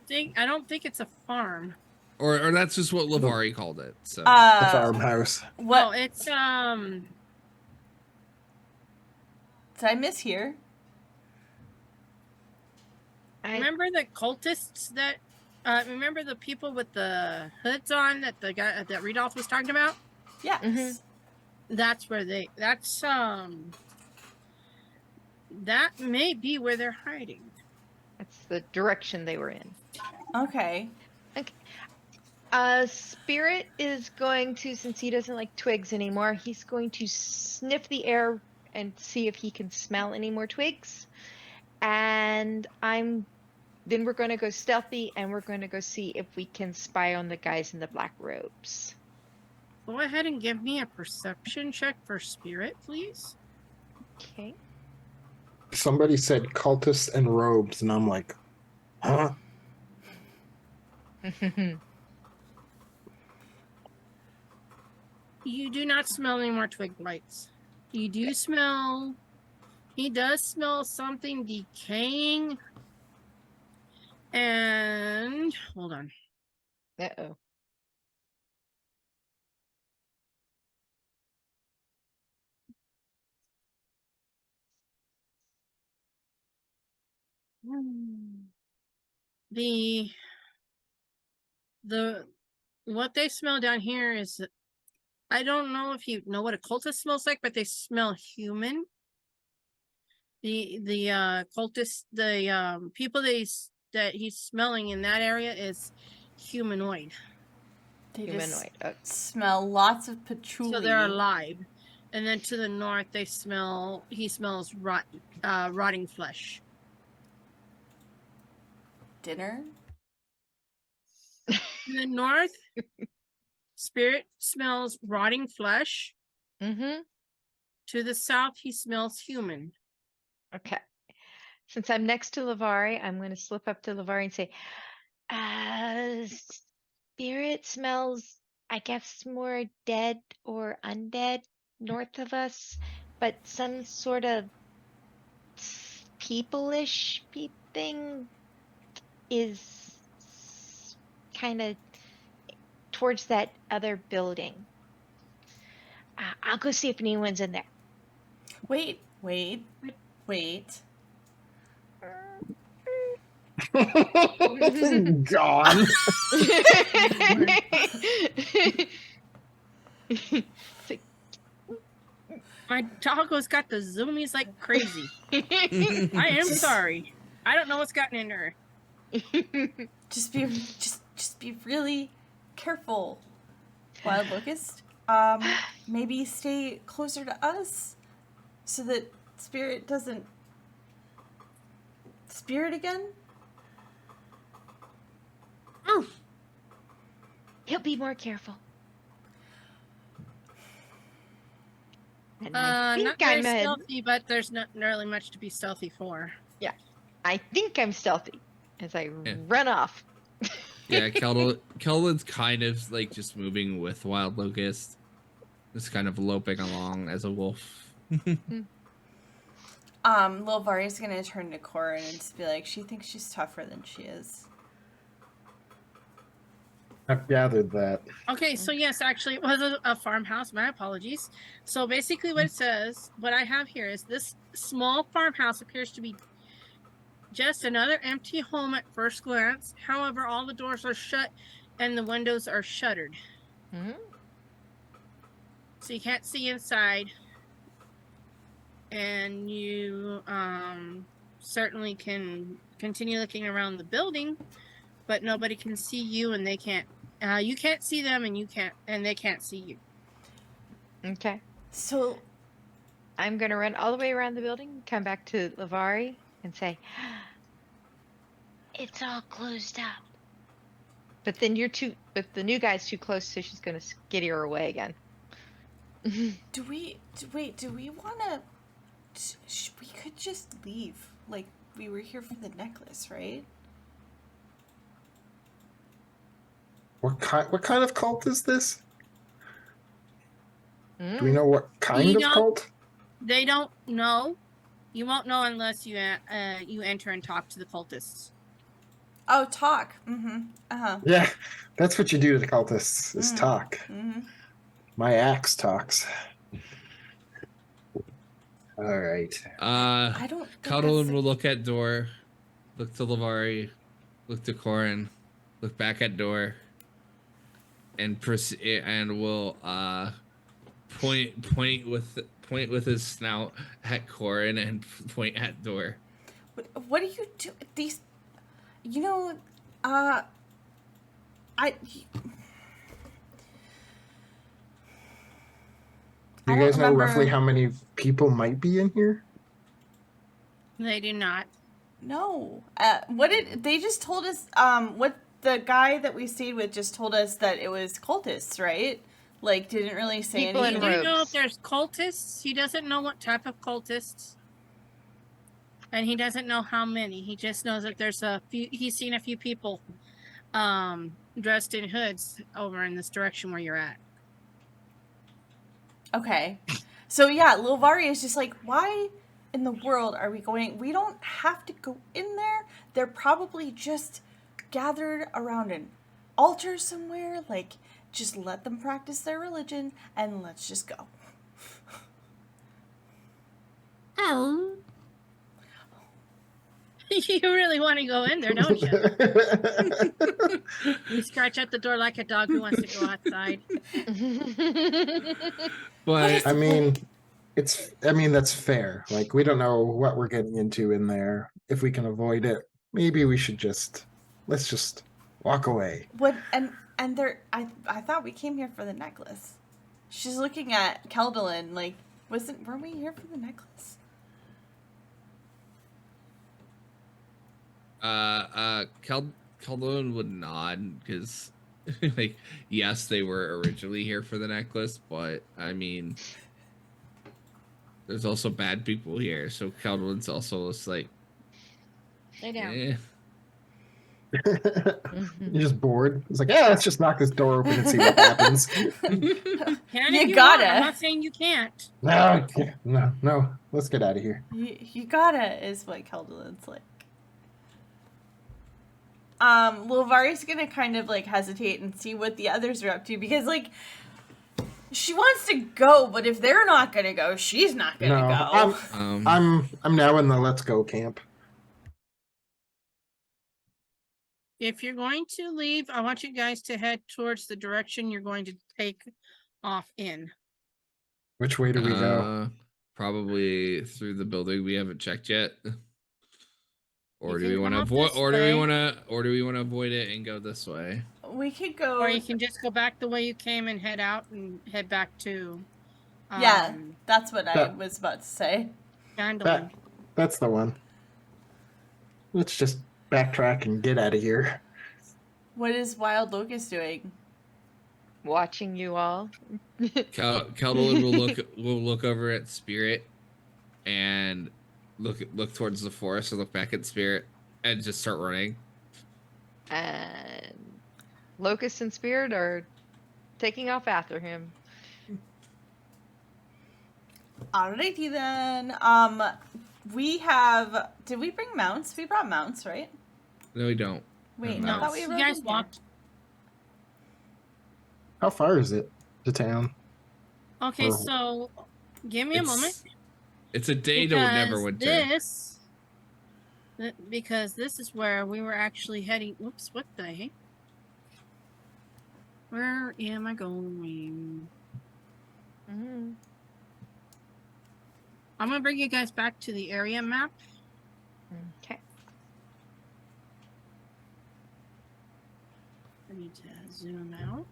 think it's a farm. Or that's just what Lilvari called it. So The farmhouse. What? Oh, it's Did I mishear? remember the cultists that remember the people with the hoods on that the guy that Rudolph was talking about? Yes. Mhm. That's where that may be where they're hiding. That's the direction they were in. Okay. Spirit is going to, since he doesn't like twigs anymore, he's going to sniff the air and see if he can smell any more twigs. And then we're going to go stealthy, and we're going to go see if we can spy on the guys in the black robes. Go ahead and give me a perception check for Spirit, please. Okay. Somebody said cultists and robes, and I'm like, huh? You do not smell any more twig blights. You do smell. He does smell something decaying. And hold on. Uh-oh. The what they smell down here is, I don't know if you know what a cultist smells like, but they smell human. The cultist, the people that he's smelling in that area is humanoid. They Humanoid. just smell lots of patchouli. So they're alive. And then to the north, he smells rotting flesh. Dinner? In the north, Spirit smells rotting flesh. Mm-hmm. To the south, he smells human. Okay. Since I'm next to Lilvari, I'm going to slip up to Lilvari and say, Spirit smells, I guess, more dead or undead north of us, but some sort of people-ish thing is kind of towards that other building. I'll go see if anyone's in there. Wait. Gone. It's like, My doggo's got the zoomies like crazy. I am sorry. I don't know what's gotten into her. Just be really careful, Wild Locust. Maybe stay closer to us so that Spirit doesn't spirit again. He'll be more careful. And I Not think very I'm stealthy, but there's not really much to be stealthy for. I think I'm stealthy as I Yeah. run off. Yeah, Kelvin's kind of like just moving with Wild Locust. Just kind of loping along as a wolf. Lil Vari's gonna turn to Corin and just be like, she thinks she's tougher than she is. I've gathered that. Okay, so yes, actually, it was a farmhouse. My apologies. So basically, what it says, what I have here is this small farmhouse appears to be just another empty home at first glance. However, all the doors are shut and the windows are shuttered. Mhm. So you can't see inside. And you certainly can continue looking around the building, but nobody can see you and they can't. You can't see them and they can't see you. Okay. So I'm going to run all the way around the building, come back to Lavari, and say, it's all closed up. But then the new guy's too close, so she's going to skitty her away again. do we want to? We could just leave. Like, we were here for the necklace, right? What kind of cult is this? Mm. Do we know what kind We of don't- cult? They don't know. You won't know unless you enter and talk to the cultists. Oh, talk. Yeah, that's what you do to the cultists, is talk. My axe talks. All right. I don't think Cuddlin will look at Door, look to Lavari, look to Corin, look back at Door, and will point with his snout at Corin and point at Door. What do you do? These, you know, I. Do you guys know roughly how many people might be in here? They do not. No. What did they just told us? What the guy that we stayed with just told us that it was cultists, right? Like, didn't really say People in anything. Do you know robes. if there's cultists? He doesn't know what type of cultists. And he doesn't know how many. He just knows that there's a few. He's seen a few people dressed in hoods over in this direction where you're at. Okay. So yeah, Lil Vari is just like, why in the world are we going? We don't have to go in there. They're probably just gathered around an altar somewhere. Like, just let them practice their religion and let's just go. Oh. You really want to go in there, don't you? You scratch at the door like a dog who wants to go outside. But I mean, that's fair. Like, we don't know what we're getting into in there. If we can avoid it, maybe we should let's just walk away. What and there I thought we came here for the necklace. She's looking at Keldalin like, weren't we here for the necklace? Keldon would nod because, like, yes, they were originally here for the necklace, but I mean, there's also bad people here, so Keldon's also just like, Lay down. eh. You're just bored. It's like, yeah, let's just knock this door open and see what happens. Can You if gotta. want. I'm not saying you can't. No. Let's get out of here. You gotta is what Keldalin's like. Lilvari's gonna kind of like hesitate and see what the others are up to because like she wants to go, but if they're not gonna go, she's not gonna go. I'm now in the let's go camp. If you're going to leave, I want you guys to head towards the direction you're going to take off in. Which way do we go? Probably through the building we haven't checked yet. Or You do we can want to come up avoid? this Or do we way. want to? Or do we want to avoid it and go this way? We could go. Or you can just go back the way you came and head out and head back to. Yeah, that's what I that- was about to say. Phandelver. That's the one. Let's just backtrack and get out of here. What is Wild Locust doing? Watching you all. Keldolin will look over at Spirit and look towards the forest and look back at Spirit and just start running. And Locust and Spirit are taking off after him. Alrighty then. Did we bring mounts? We brought mounts, right? No, we don't. Wait, No, I thought we You rode guys in here. walked. How far is it to town? Okay, Or- so give me a moment. It's a day to never winter. Because this is where we were actually heading. Oops, what the heck? Where am I going? Mm-hmm. I'm gonna bring you guys back to the area map. Okay. I need to zoom out.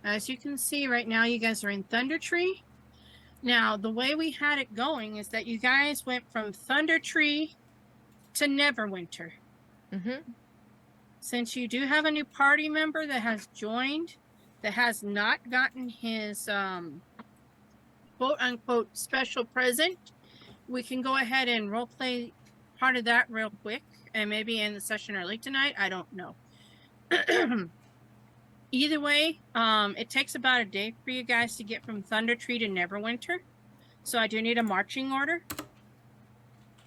As you can see right now, you guys are in Thunder Tree. Now, the way we had it going is that you guys went from Thunder Tree to Neverwinter. Mm-hmm. Since you do have a new party member that has joined, that has not gotten his quote-unquote special present, we can go ahead and roleplay part of that real quick and maybe end the session early tonight. I don't know. Either way, it takes about a day for you guys to get from Thunder Tree to Neverwinter. So I do need a marching order.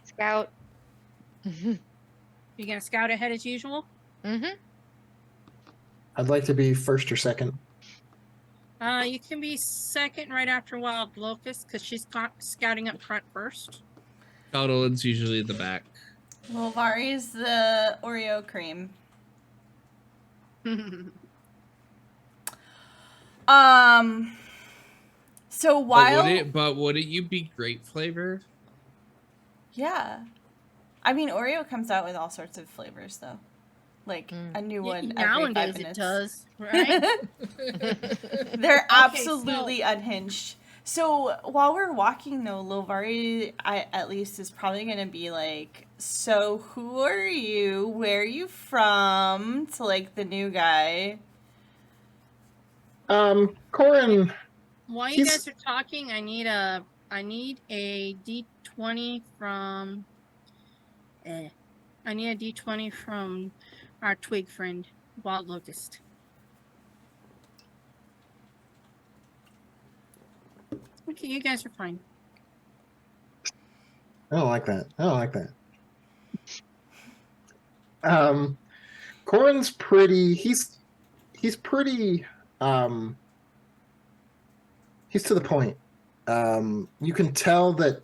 Scout. You gonna scout ahead as usual? Mm-hmm. I'd like to be first or second. You can be second right after Wild Locust because she's scouting up front first. Keldolin's usually at the back. Wolvari's the Oreo cream. So while But wouldn't you be grape flavor? yeah, I mean Oreo comes out with all sorts of flavors though, like a new one every 5 Nowadays minutes. it does, right? They're absolutely unhinged. So while we're walking though, Lovari at least is probably gonna be like, so who are you? Where are you from? To like the new guy. Corin, While you He's- guys are talking, I need a D20 from I need a D20 from our twig friend, Wild Locust. Okay, you guys are fine. I don't like that. I don't like that. Corin's pretty. He's pretty. He's to the point. You can tell that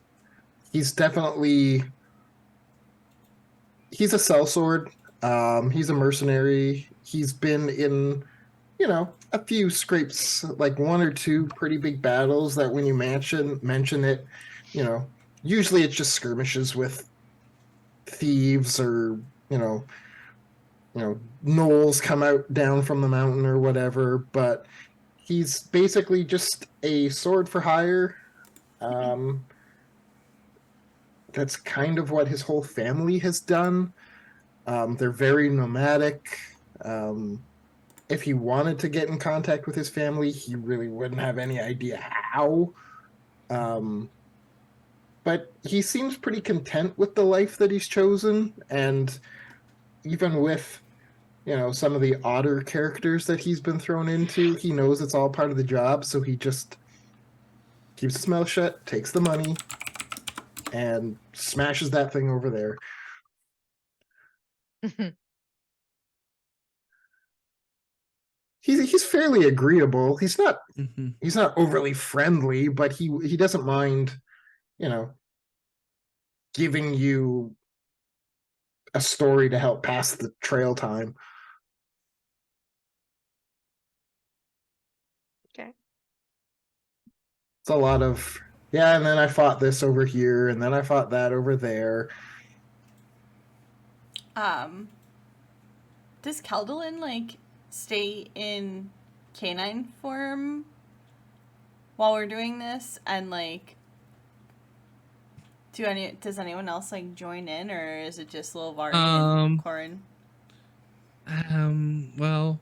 he's definitely. He's a sellsword. He's a mercenary. He's been in, a few scrapes, like one or two pretty big battles that when you mention it, usually it's just skirmishes with thieves or, gnolls come out down from the mountain or whatever, but he's basically just a sword for hire. That's kind of what his whole family has done. They're very nomadic. If he wanted to get in contact with his family, he really wouldn't have any idea how. But he seems pretty content with the life that he's chosen, and even with, some of the odder characters that he's been thrown into, he knows it's all part of the job, so he just keeps his mouth shut, takes the money, and smashes that thing over there. He's fairly agreeable. He's not overly friendly, but he doesn't mind, giving you a story to help pass the trail time. Okay. It's a lot of, yeah, and then I fought this over here, and then I fought that over there. Does Keldalin like stay in canine form while we're doing this, and like does anyone else like join in, or is it just Lil Vari and Corin? Well,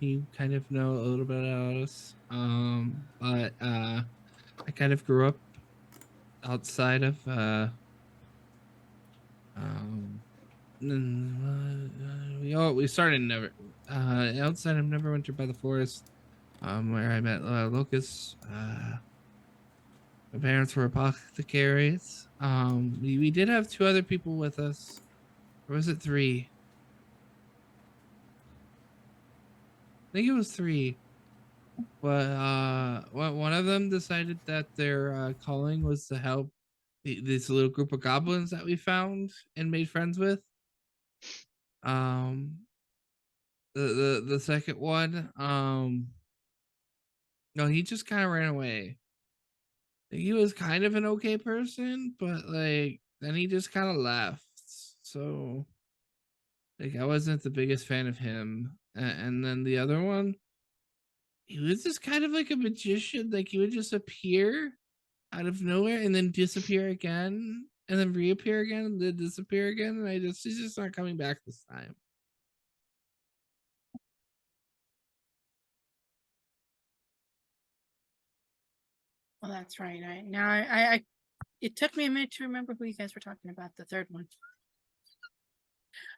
you kind of know a little bit about us. But I kind of grew up outside of we started in never outside of Neverwinter by the Forest, where I met Locust. My parents were apothecaries. We did have 2 other people with us. Or was it 3? I think it was 3. But one of them decided that their calling was to help this little group of goblins that we found and made friends with. The second one, no, he just kind of ran away. He was kind of an okay person, but like then he just kind of left. So like I wasn't the biggest fan of him. And then the other one, he was just kind of like a magician. Like he would just appear out of nowhere and then disappear again and then reappear again and then disappear again. And he's just not coming back this time. Well, that's right. I it took me a minute to remember who you guys were talking about. The third one.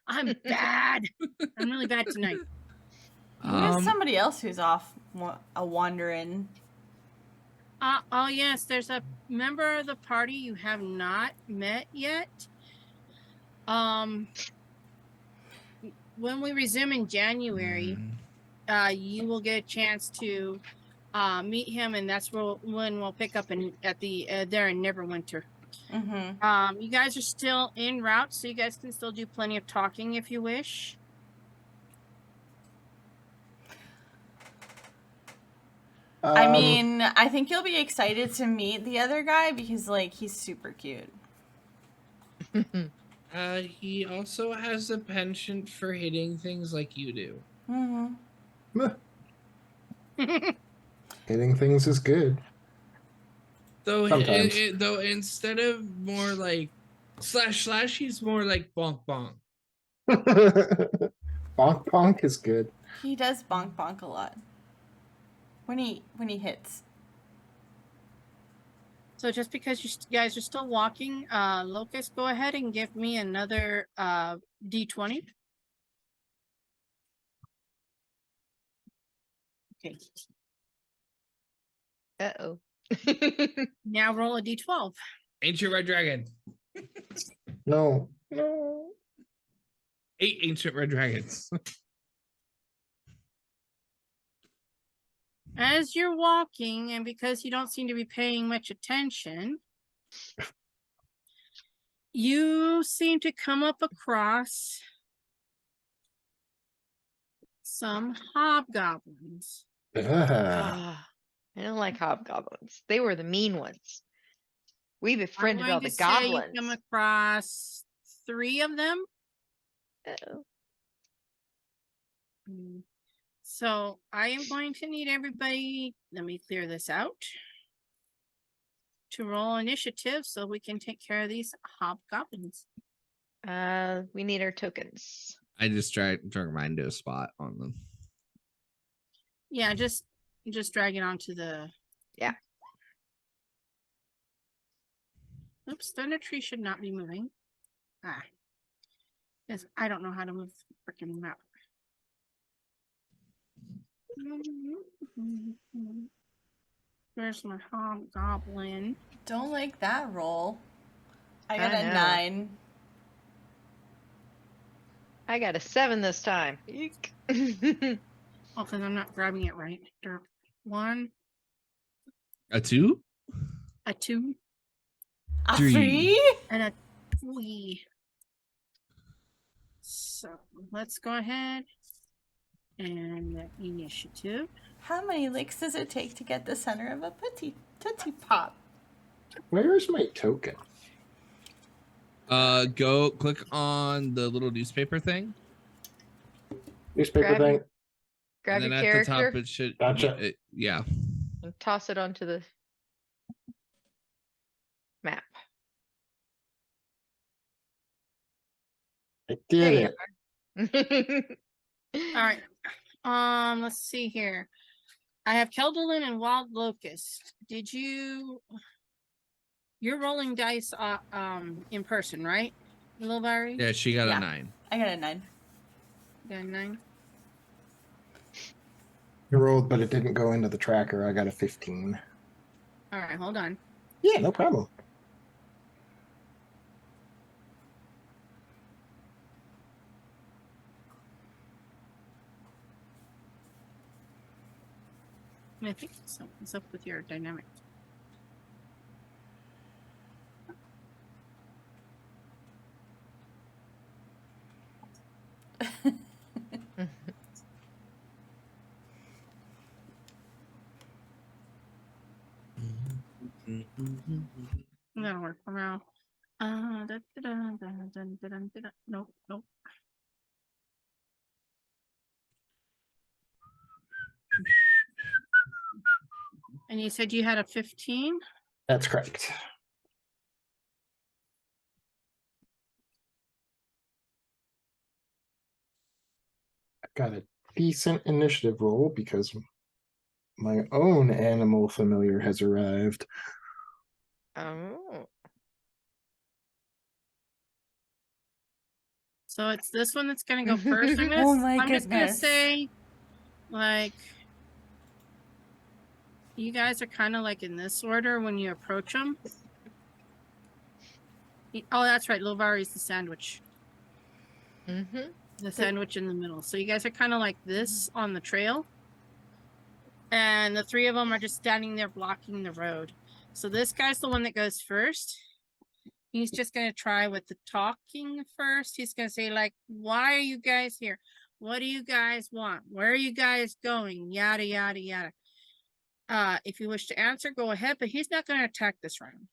I'm bad. I'm really bad tonight. Who is somebody else who's off wandering? Oh yes, there's a member of the party you have not met yet. When we resume in January, you will get a chance to meet him, and that's when we'll pick up at the there in Neverwinter. Mm-hmm. You guys are still en route, so you guys can still do plenty of talking if you wish. I mean, I think you'll be excited to meet the other guy because, like, he's super cute. He also has a penchant for hitting things like you do. Mm-hmm. Hitting things is good. Though Sometimes. though instead of more like slash, he's more like bonk bonk. Bonk bonk is good. He does bonk bonk a lot when he hits. So just because you guys are still walking, Locust, go ahead and give me another D20. Okay. Uh-oh. Now roll a D12. Ancient Red Dragon. No. 8 Ancient Red Dragons. As you're walking, and because you don't seem to be paying much attention, you seem to come up across some hobgoblins. Ah. I don't like hobgoblins. They were the mean ones. We befriended I'm all going the to say goblins. you come across 3 of them. Uh-oh. So I am going to need everybody, let me clear this out, to roll initiative so we can take care of these hobgoblins. We need our tokens. I just drag mine to a spot on them. Yeah, just drag it onto the... Yeah. Oops, Thunder Tree should not be moving. Yes, I don't know how to move the freaking map. Where's my hobgoblin? Don't like that roll. I got a know. 9. I got a 7 this time. Eek. Oh, because I'm not grabbing it right. 1, A 2? a 2, A 3. 3? and a So let's go ahead and initiative. How many licks does it take to get the center of a Tootsie Pop? Where's my token? Go click on the little newspaper thing. Newspaper Grab thing. your- Grab And your then at the top character it should. Gotcha. Yeah. and toss it onto the map. I did There it. you All right. Let's see here. I have Keldolin and Wild Locust. Did you? You're rolling dice in person, right, Lilvari? Yeah, she got Yeah. a 9. I got a 9. Got a 9. You rolled, but it didn't go into the tracker. I got a 15. All right, hold on. Yeah, no problem. I think something's up with your dynamic. That'll work for now. Nope, nope. And you said you had a 15? That's correct. I got a decent initiative roll because my own animal familiar has arrived. Oh. So it's this one that's gonna go first. Oh my I'm just gonna goodness. say, like, you guys are kind of like in this order when you approach them. Oh, that's right. Lilvari's the sandwich. Mm-hmm. The sandwich in the middle. So you guys are kind of like this on the trail. And the three of them are just standing there blocking the road. So this guy's the one that goes first. He's just going to try with the talking first. He's going to say, like, why are you guys here? What do you guys want? Where are you guys going? Yada, yada, yada. If you wish to answer, go ahead. But he's not going to attack this round.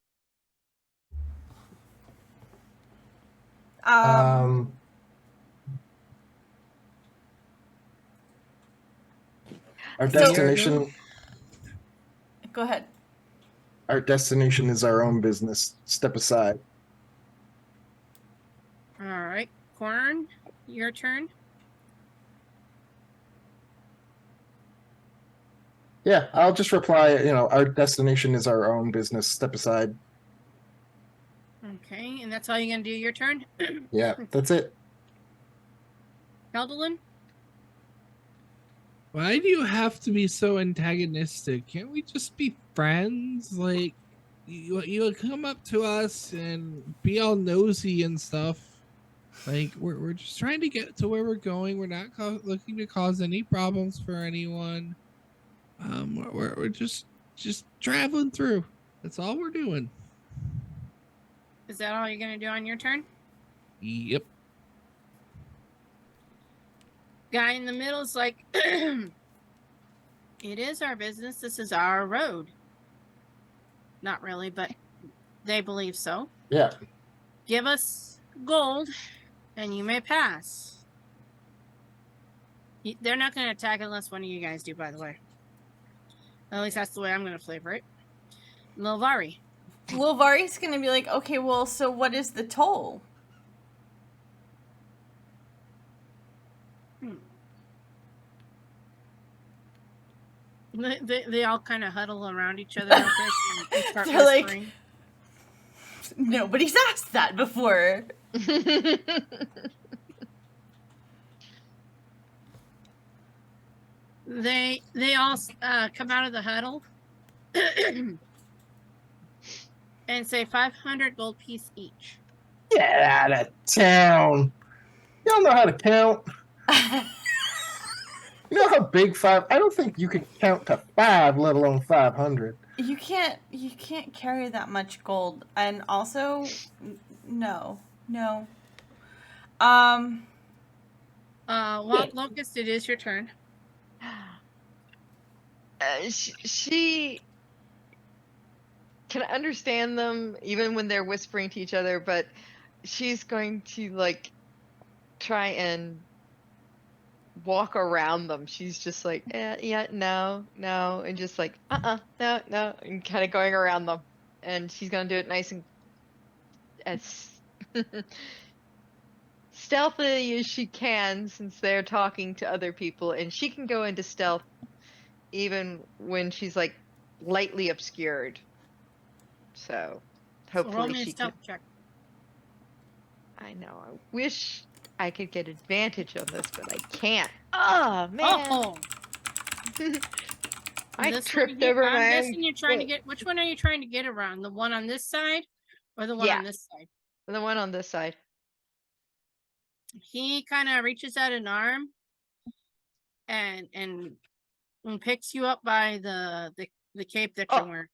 Our So- destination. Go ahead. Our destination is our own business. Step aside. All right. Corn, your turn. Yeah, I'll just reply, our destination is our own business. Step aside. Okay. And that's all you're going to do your turn? Yeah, that's it. Keldolin? Why do you have to be so antagonistic? Can't we just be friends? Like, you come up to us and be all nosy and stuff. Like, we're just trying to get to where we're going. We're not looking to cause any problems for anyone. We're just traveling through. That's all we're doing. Is that all you're going to do on your turn? Yep. Guy in the middle is like, it is our business. This is our road. Not really, but they believe so. Yeah. Give us gold and you may pass. They're not going to attack unless one of you guys do, by the way. At least that's the way I'm going to flavor it. Lilvari. Lilvari's going to be like, okay, well, so what is the toll? They all kind of huddle around each other. And they start They're like- whispering. Nobody's asked that before. They all come out of the huddle and say 500 gold piece each. Get out of town. Y'all know how to count. You know how big 5? I don't think you can count to 5, let alone 500. You can't carry that much gold. And also, No. Wild Locust, it is your turn. She can understand them even when they're whispering to each other, but she's going to like try and walk around them. She's just like, yeah, no, and just like, no, and kind of going around them. And she's gonna do it nice and as stealthy as she can, since they're talking to other people, and she can go into stealth even when she's like lightly obscured. So So roll hopefully me a she stealth can. check. I know. I wish I could get advantage on this, but I can't. Oh man! Oh, I this one tripped here, over I'm my own guessing you're trying to foot. get. Which one are you trying to get around? The one on this side, or the one Yeah, on this side? the one on this side. He kind of reaches out an arm, and picks you up by the cape that you're Oh, wearing.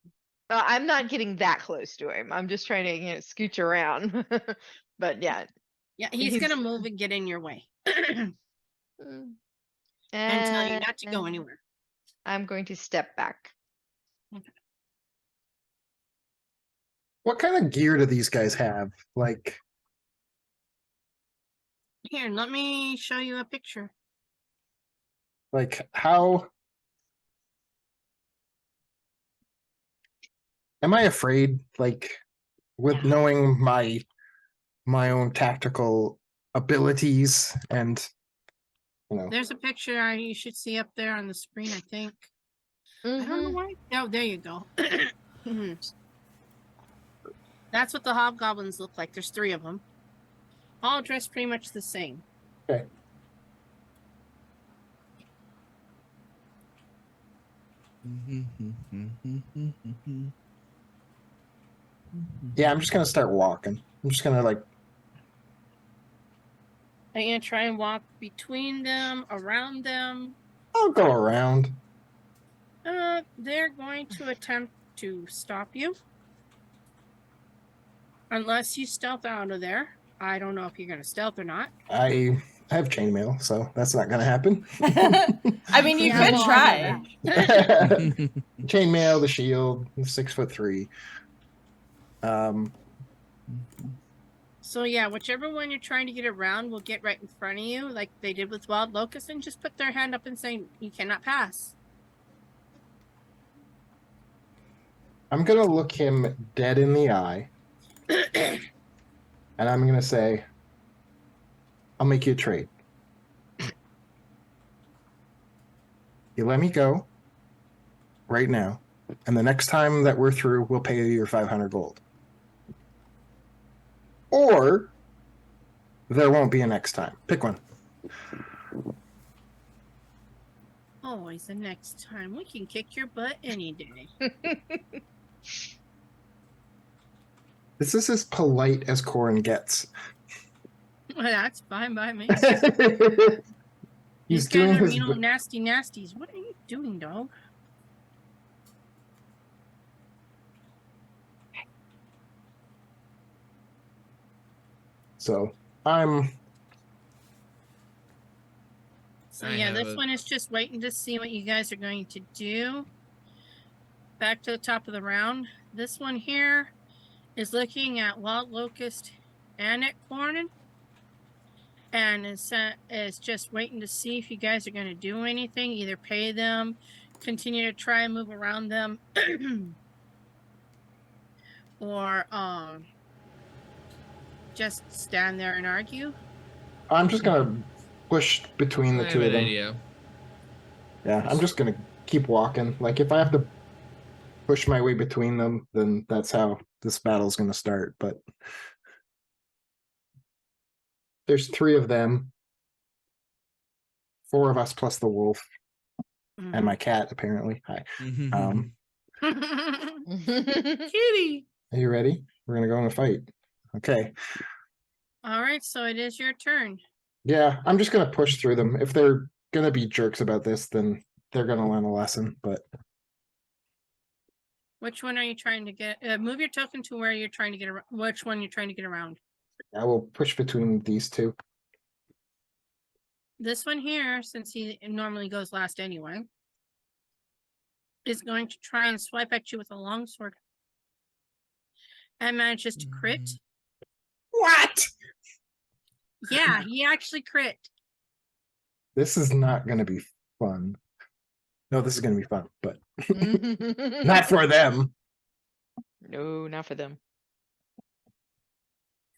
I'm not getting that close to him. I'm just trying to, scooch around. But yeah, Yeah, he's gonna move and get in your way mm, and tell you not to go and anywhere. I'm going to step back. What kind of gear do these guys have? Like, Here, let me show you a picture. how am I afraid? Like, with knowing my own tactical abilities, and There's a picture you should see up there on the screen, I think. I don't know why. Oh, there you go. That's what the hobgoblins look like. There's 3 of them. All dressed pretty much the same. okay. Yeah, I'm just gonna start walking. I'm just gonna like. Are you gonna try and walk between them, around them? I'll go around. They're going to attempt to stop you. Unless you stealth out of there. I don't know if you're gonna stealth or not. I have chainmail, so that's not gonna happen. I mean, you Yeah, could well, try. Chainmail, the shield, 6'3". So yeah, whichever one you're trying to get around will get right in front of you, like they did with Wild Locust, and just put their hand up and say, "You cannot pass." I'm gonna look him dead in the eye, and I'm gonna say, "I'll make you a trade. You let me go right now, and the next time that we're through, we'll pay you your 500 gold. Or there won't be a next time. Pick one." Always the next time. We can kick your butt any day. This is as polite as Corin gets. Well, that's fine by me. He's These doing guys are, his. nasty nasties. What are you doing, dog? So I'm. So I yeah, have this it. one is just waiting to see what you guys are going to do. Back to the top of the round. This one here is looking at Wild Locust and at Cornin, and is just waiting to see if you guys are going to do anything. Either pay them, continue to try and move around them, or just stand there and argue. I'm just gonna push between the I two have of an them. idea. Yeah, I'm just gonna keep walking. Like, if I have to push my way between them, then that's how this battle's gonna start. But there's 3 of them, 4 of us plus the wolf and my cat. Apparently, hi. Kitty. Are you ready? We're gonna go in a fight. Okay. All right, so it is your turn. Yeah, I'm just gonna push through them. If they're gonna be jerks about this, then they're gonna learn a lesson. But Which one are you trying to get? Move your token to where you're trying to get around. Which one you're trying to get around? I will push between these two. This one here, since he normally goes last anyway, is going to try and swipe at you with a longsword. And manages to crit. What? Yeah, he actually crit. This is not going to be fun. No, this is going to be fun, but not for them. No, not for them.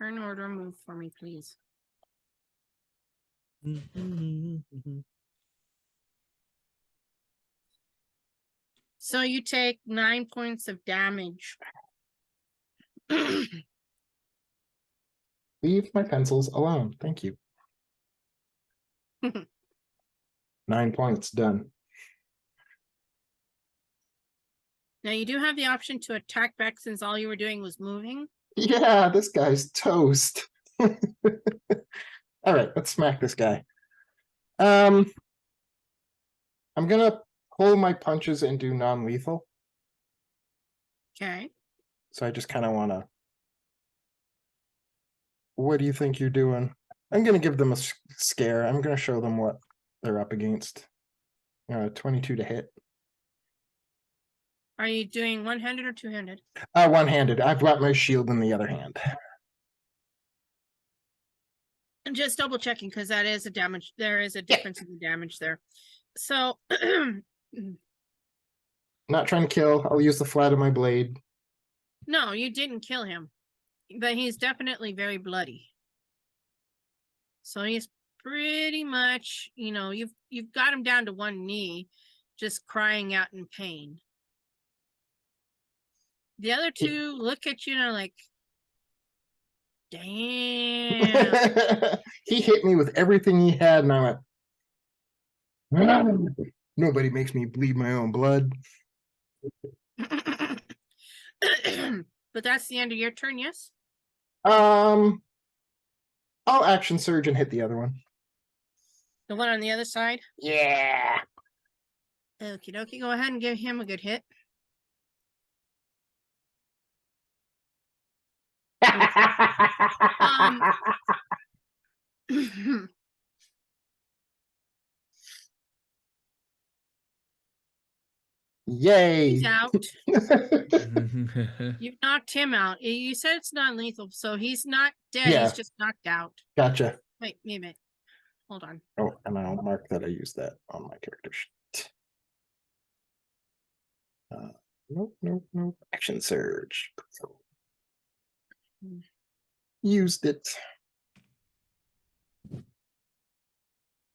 Turn order move for me, please. So you take 9 points of damage. Leave my pencils alone. Thank you. 9 points done. Now you do have the option to attack back since all you were doing was moving. Yeah, this guy's toast. All right, let's smack this guy. I'm gonna pull my punches and do non-lethal. Okay. So I just kind of want to. What do you think you're doing? I'm gonna give them a scare. I'm gonna show them what they're up against. 22 to hit. Are you doing one-handed or two-handed? One-handed. I've got my shield in the other hand. I'm just double checking because that is a damage. There is a difference in the damage there. So Not trying to kill. I'll use the flat of my blade. no, you didn't kill him, but he's definitely very bloody. So he's pretty much, you've got him down to one knee, just crying out in pain. The other two look at you and are like, damn. He hit me with everything he had, and I went, nobody makes me bleed my own blood. But that's the end of your turn, yes? I'll action surge and hit the other one. The one on the other side? Yeah. Okie dokie, go ahead and give him a good hit. Yay. He's out. You've knocked him out. You said it's non-lethal, so he's not dead. Yeah. He's just knocked out. Gotcha. Wait a minute. Hold on. Oh, and I'll mark that I used that on my character sheet. Nope. Action surge. Used it.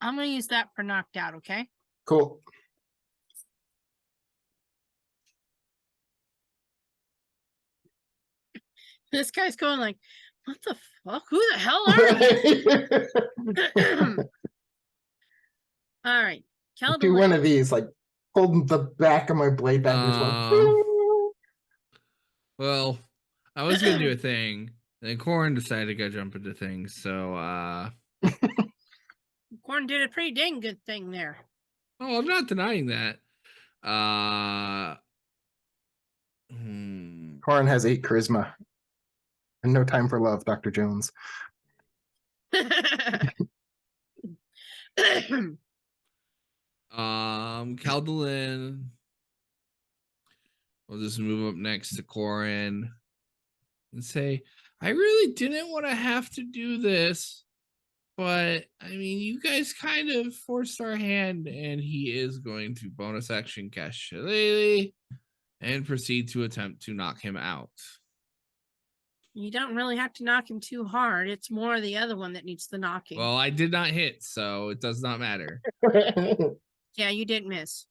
I'm going to use that for knocked out, okay? Cool. This guy's going like, what the fuck? Who the hell are you? All right. Do one of these, like holding the back of my blade back. Well, I was gonna do a thing. Then Corin decided to go jump into things, so Corin did a pretty dang good thing there. Oh, I'm not denying that. Corin has 8 charisma. And no time for love, Dr. Jones. Caldolin. We'll just move up next to Corin and say, I really didn't want to have to do this, but I mean, you guys kind of forced our hand, and he is going to bonus action cast Shillelagh and proceed to attempt to knock him out. You don't really have to knock him too hard. It's more the other one that needs the knocking. Well, I did not hit, so it does not matter. Yeah, you didn't miss.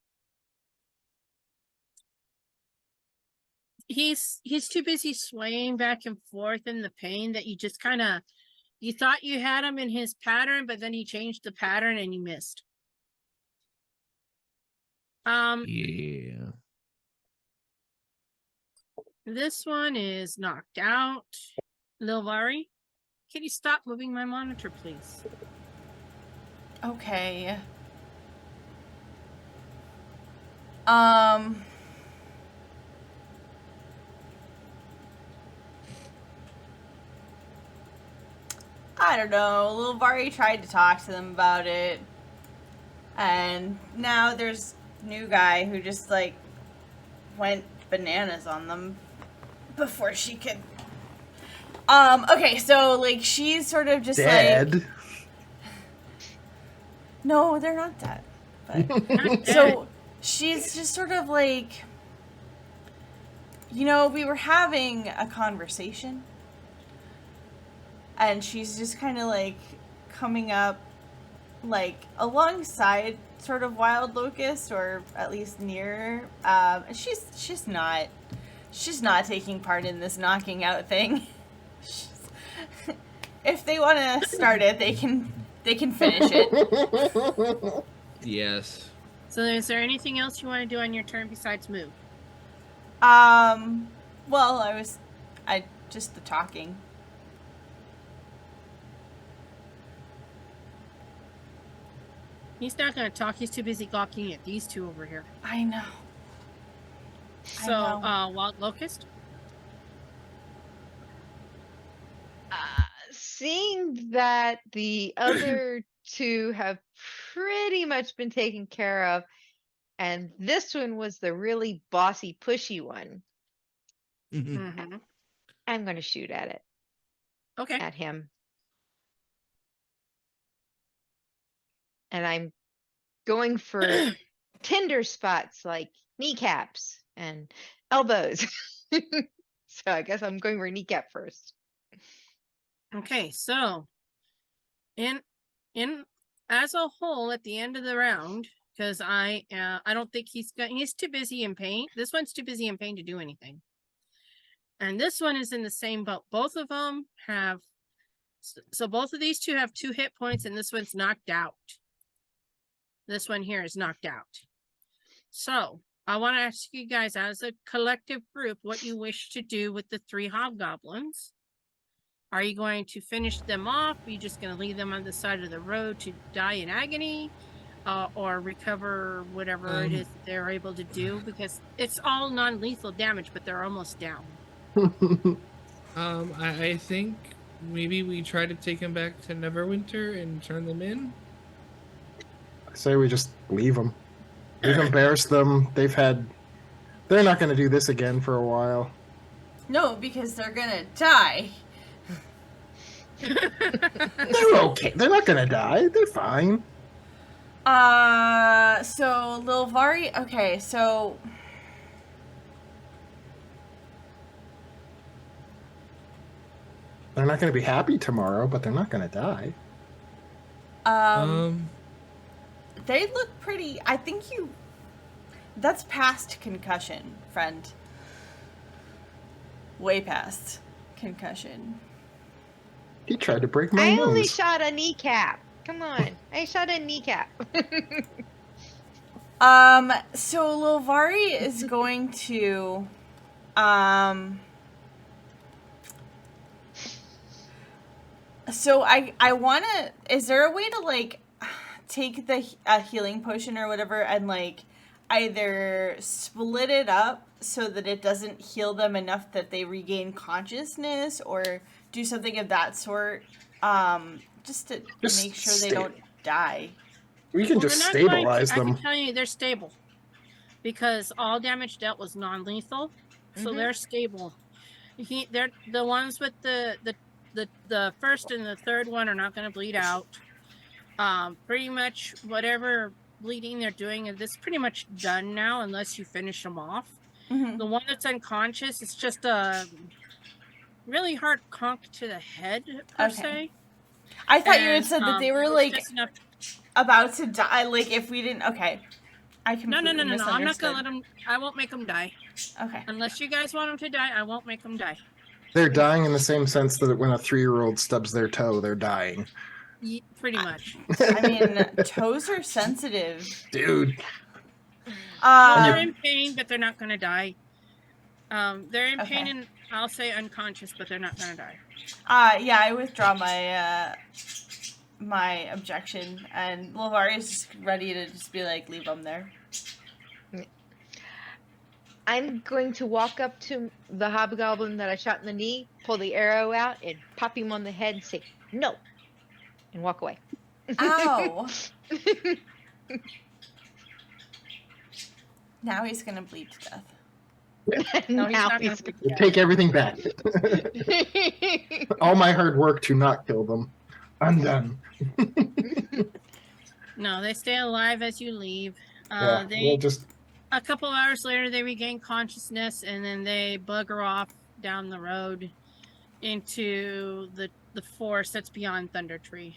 He's too busy swaying back and forth in the pain that you just kind of, you thought you had him in his pattern, but then he changed the pattern and you missed. Yeah. This one is knocked out. Lilvari, can you stop moving my monitor, please? Okay. I don't know. Little Vari tried to talk to them about it. And now there's new guy who just, like, went bananas on them before she could. Okay, so, like, she's sort of just Dead. like. No, they're not dead. But Not dead. so she's just sort of like, we were having a conversation, and she's just kind of like coming up, like alongside sort of Wild Locust, or at least near. She's not taking part in this knocking out thing. If they want to start it, they can finish it. Yes. So is there anything else you want to do on your turn besides move? Well, I just the talking. He's not going to talk. He's too busy gawking at these two over here. I know. So, know. Wild Locust? Seeing that the other two have pretty much been taken care of, and this one was the really bossy, pushy one, Mm-hmm. I'm going to shoot at it, Okay. at him. And I'm going for tender spots like kneecaps and elbows. So I guess I'm going for kneecap first. Okay, so in as a whole at the end of the round, because I don't think he's too busy in pain. This one's too busy in pain to do anything. And this one is in the same boat. Both of them have, so both of these two have 2 hit points, and this one's knocked out. This one here is knocked out. So I want to ask you guys as a collective group what you wish to do with the 3 hobgoblins. Are you going to finish them off? Are you just going to leave them on the side of the road to die in agony? Or recover whatever it is they're able to do? Because it's all non-lethal damage, but they're almost down. I think maybe we try to take them back to Neverwinter and turn them in. I say we just leave them. We've embarrassed them. They're not going to do this again for a while. No, because they're gonna die. They're okay. They're not going to die. They're fine. So Lil Vari. Okay, so They're not going to be happy tomorrow, but they're not going to die. they look pretty. I think that's past concussion, friend. Way past concussion. He tried to break my I nose. only shot a kneecap. Come on. I shot a kneecap. So Lil Vari is going to, so I wanna, is there a way to, like, take the healing potion or whatever and, like, either split it up so that it doesn't heal them enough that they regain consciousness, or do something of that sort, just to make sure they don't die? We can just stabilize I them. can tell you they're stable. Because all damage dealt was non-lethal. So they're stable. They're the ones with the first and the third one are not going to bleed out. Pretty much whatever bleeding they're doing, and this is pretty much done now unless you finish them off. The one that's unconscious, it's just a really hard conk to the head per se. I thought you had said that they were like about to die. Like if we didn't, okay. I can No. I'm not gonna let them. I won't make them die. Okay. Unless you guys want them to die, I won't make them die. They're dying in the same sense that when a 3-year-old stubs their toe, they're dying. Pretty much. I mean, toes are sensitive. Dude. They're in pain, but they're not gonna die. They're in pain and I'll say unconscious, but they're not gonna die. Yeah, I withdraw my my objection, and Lil Vari is just ready to just be like, leave them there. I'm going to walk up to the hobgoblin that I shot in the knee, pull the arrow out, and pop him on the head and say, no. and walk away. Ow. Now he's gonna bleed to death. No, he's Now not gonna he's- freak You out. take everything back. All my hard work to not kill them. Undone. No, they stay alive as you leave. Yeah, They we'll just a couple hours later they regain consciousness and then they bugger off down the road into the forest that's beyond Thunder Tree.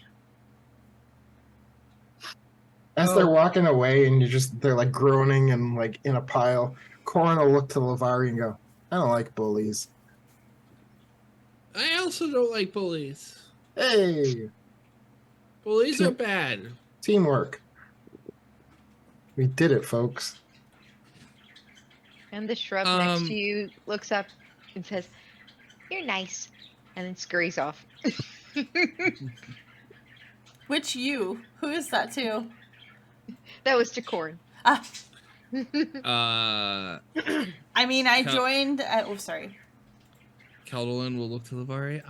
as they're walking away and they're like groaning and like in a pile, Corin will look to Lavari and go, I don't like bullies. I also don't like bullies. Hey, Bullies are bad. teamwork. We did it, folks. And the shrub next to you looks up and says, "You're nice," and then scurries off. Which you? Who is that to? That was to Corn. Ah, Uh, I mean, I Cut. joined. Oh, sorry. Keldolin will look to Lavari.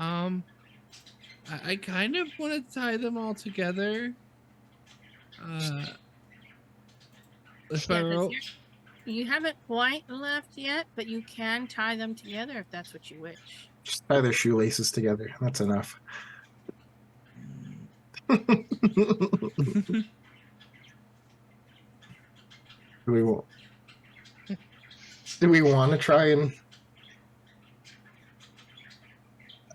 I kind of want to tie them all together. If Yeah, I 'cause roll, you haven't quite left yet, but you can tie them together if that's what you wish. Just tie their shoelaces together. That's enough. Do we want? Do we want to try and?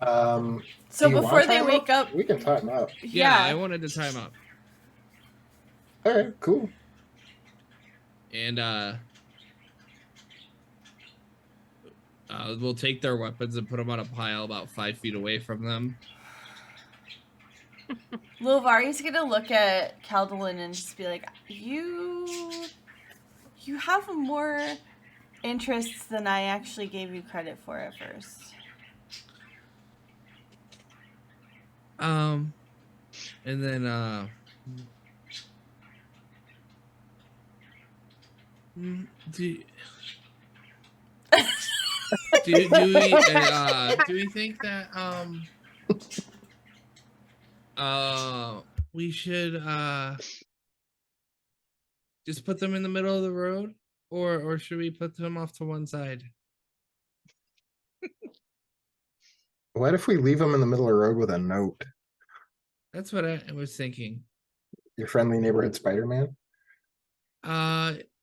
So do you wanna before tie they 'em wake up, we can tie them up. yeah, I yeah. wanted to tie them up, All right, cool. and we'll take their weapons and put them on a pile about 5 feet away from them. Lilvari's gonna look at Caldolin and just be like, You have more interests than I actually gave you credit for at first. And then do we think that we should just put them in the middle of the road, or should we put them off to one side? What if we leave them in the middle of the road with a note? That's what I was thinking. Your friendly neighborhood Spider-Man?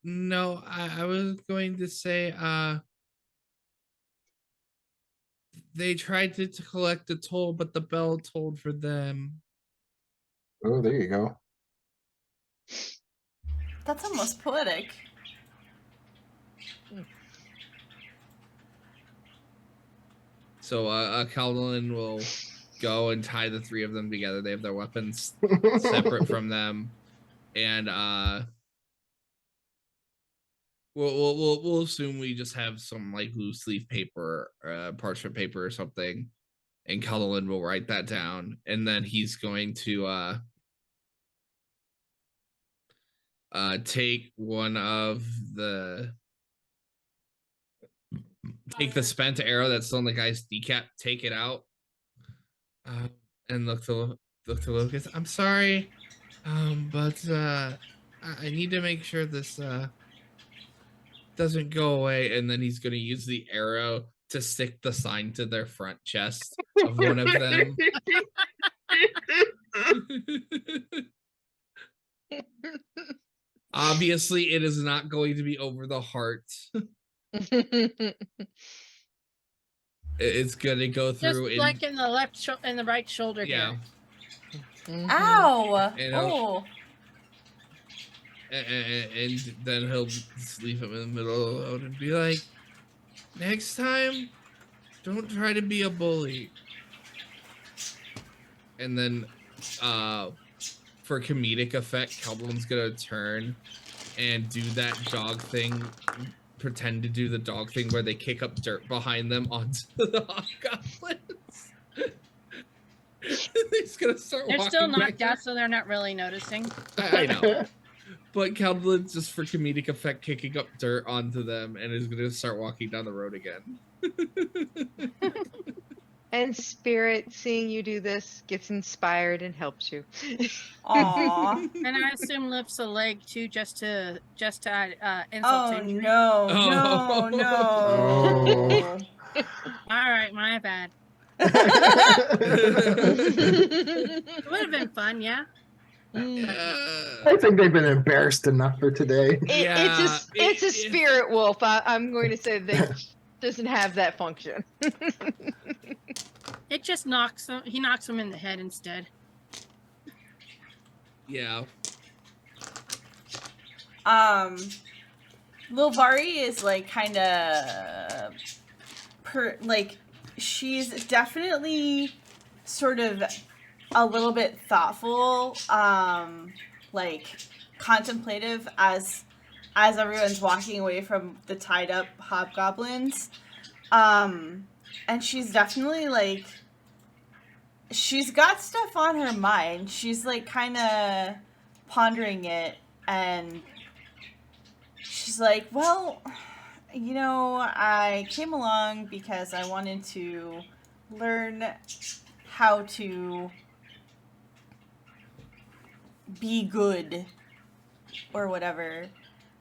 No, I was going to say they tried to collect the toll, but the bell tolled for them. Oh, there you go. That's almost poetic. So Caldolin will go and tie the three of them together. They have their weapons separate from them, and we'll assume we just have some like loose leaf paper, parchment paper or something, and Caldolin will write that down, and then he's going to take one of the spent arrow that's still in the guy's kneecap, take it out, and look to Lucas. I'm sorry, but I need to make sure this doesn't go away. And then he's gonna use the arrow to stick the sign to their front chest of one of them. Obviously, it is not going to be over the heart. It's gonna go Just through like in the left and the right shoulder yeah. here. Ow! And Oh. And then he'll just leave him in the middle of the road and be like, next time, don't try to be a bully. And then for comedic effect, Caldolin's gonna turn and do that dog thing, pretend to do the dog thing where they kick up dirt behind them onto the hobgoblins. He's gonna start They're walking still back knocked out, so they're not really noticing. I know. But Caldolin's just for comedic effect kicking up dirt onto them and is gonna start walking down the road again. And Spirit, seeing you do this, gets inspired and helps you. Aw. And I assume lifts a leg too, just to add insult to Oh injury. no, Oh. no, Oh. no. All right, my bad. It would have been fun, yeah. I think they've been embarrassed enough for today. It's a spirit wolf. I'm going to say that doesn't have that function. It just knocks him. He knocks him in the head instead. Yeah. Lilvari is like kind of like she's definitely sort of a little bit thoughtful, like contemplative as everyone's walking away from the tied up hobgoblins. And she's definitely like she's got stuff on her mind. She's like kind of pondering it, and she's like, well, you know, I came along because I wanted to learn how to be good or whatever.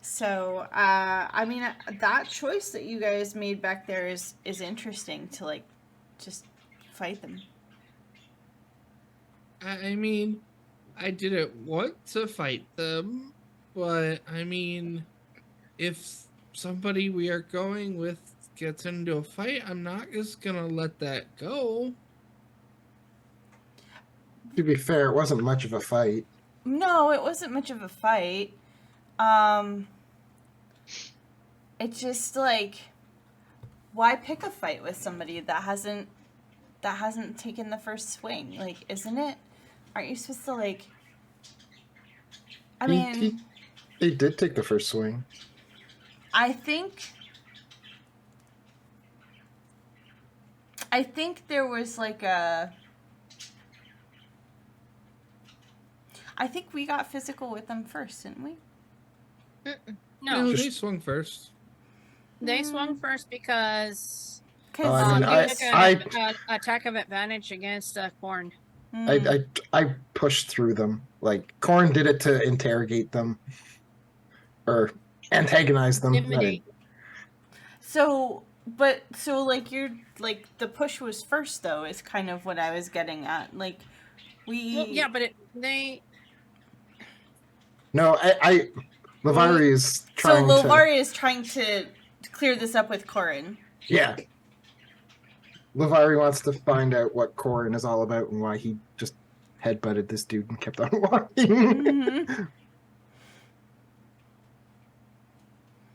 So, I mean, that choice that you guys made back there is interesting to, like, just fight them. I mean, I didn't want to fight them, but I mean, if somebody we are going with gets into a fight, I'm not just gonna let that go. To be fair, it wasn't much of a fight. No, it wasn't much of a fight. It's just like, why pick a fight with somebody that hasn't taken the first swing? Like, isn't it? Aren't you supposed to, like? I mean, He did take the first swing. I think there was like a. I think we got physical with them first, didn't we? No, They swung first. they swung first because Oh, I mean, they took an attack of advantage against Corn. I pushed through them. Like Corn did it to interrogate them or antagonize them. Intimidate. So like you're like the push was first though is kind of what I was getting at. Like we. Well, yeah, but they. No, Lavari is trying So Lavari is trying to clear this up with Corin. Yeah. Lavari wants to find out what Corin is all about and why he just headbutted this dude and kept on walking. Mm-hmm.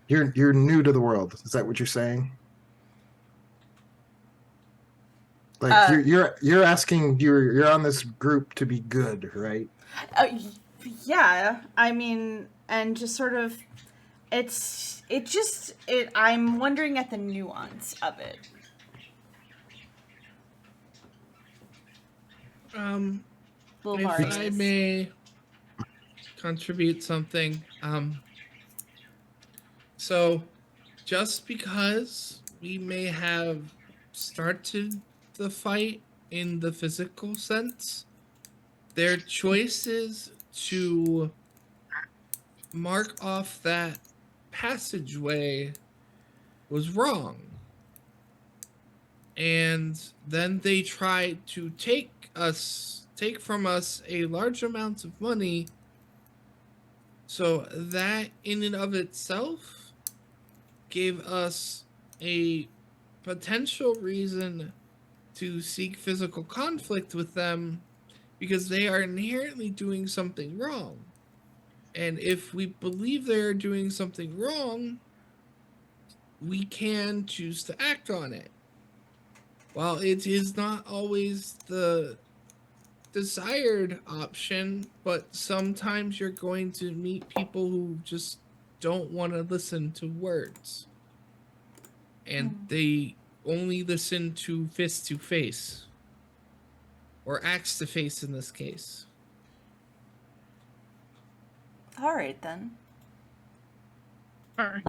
You're new to the world. Is that what you're saying? Like you're asking you're on this group to be good, right? Yeah, I mean, and just sort of, I'm wondering at the nuance of it. If I may contribute something, so just because we may have started the fight in the physical sense, their choices to mark off that passageway was wrong. And then they tried to take from us a large amount of money. So that in and of itself gave us a potential reason to seek physical conflict with them because they are inherently doing something wrong. And if we believe they are doing something wrong, we can choose to act on it. While it is not always the desired option, but sometimes you're going to meet people who just don't want to listen to words. And they only listen to fist to face. Or axe to face in this case. All right, then.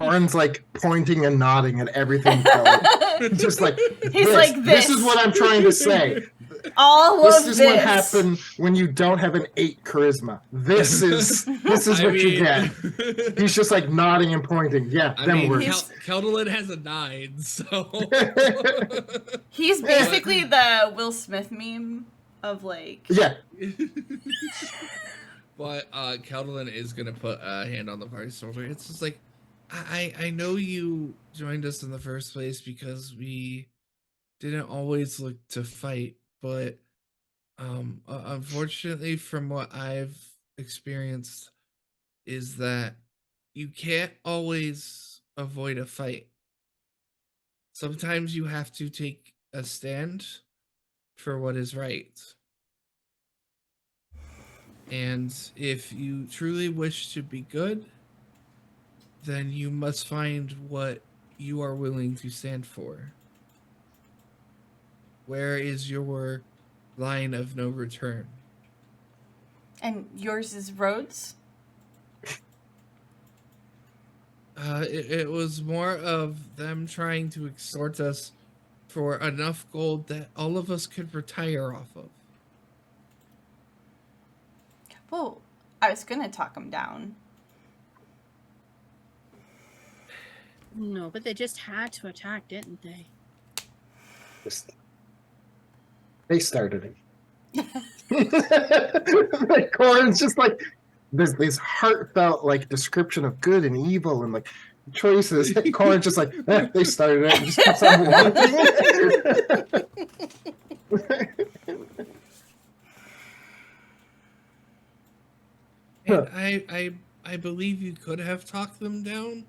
Orin's like pointing and nodding at everything. Kelly. Just like He's like This is what I'm trying to say. All This of is this. what happened when you don't have an 8 charisma. This is what you get. He's just like nodding and pointing. Yeah, I them mean, words. Keldalin has a 9, so He's basically the Will Smith meme of like. Yeah. But Keldalin is gonna put a hand on the party's shoulder. It's just like, I know you joined us in the first place because we didn't always look to fight, but unfortunately, from what I've experienced, is that you can't always avoid a fight. Sometimes you have to take a stand for what is right. And if you truly wish to be good, then you must find what you are willing to stand for. Where is your line of no return? And yours is Rhodes? It was more of them trying to extort us for enough gold that all of us could retire off of. Well, I was gonna talk him down. No, but they just had to attack, didn't they? They started it. Like Corin's just like this heartfelt like description of good and evil and like choices. Corin's just like, they started it and just keeps on walking. And I believe you could have talked them down,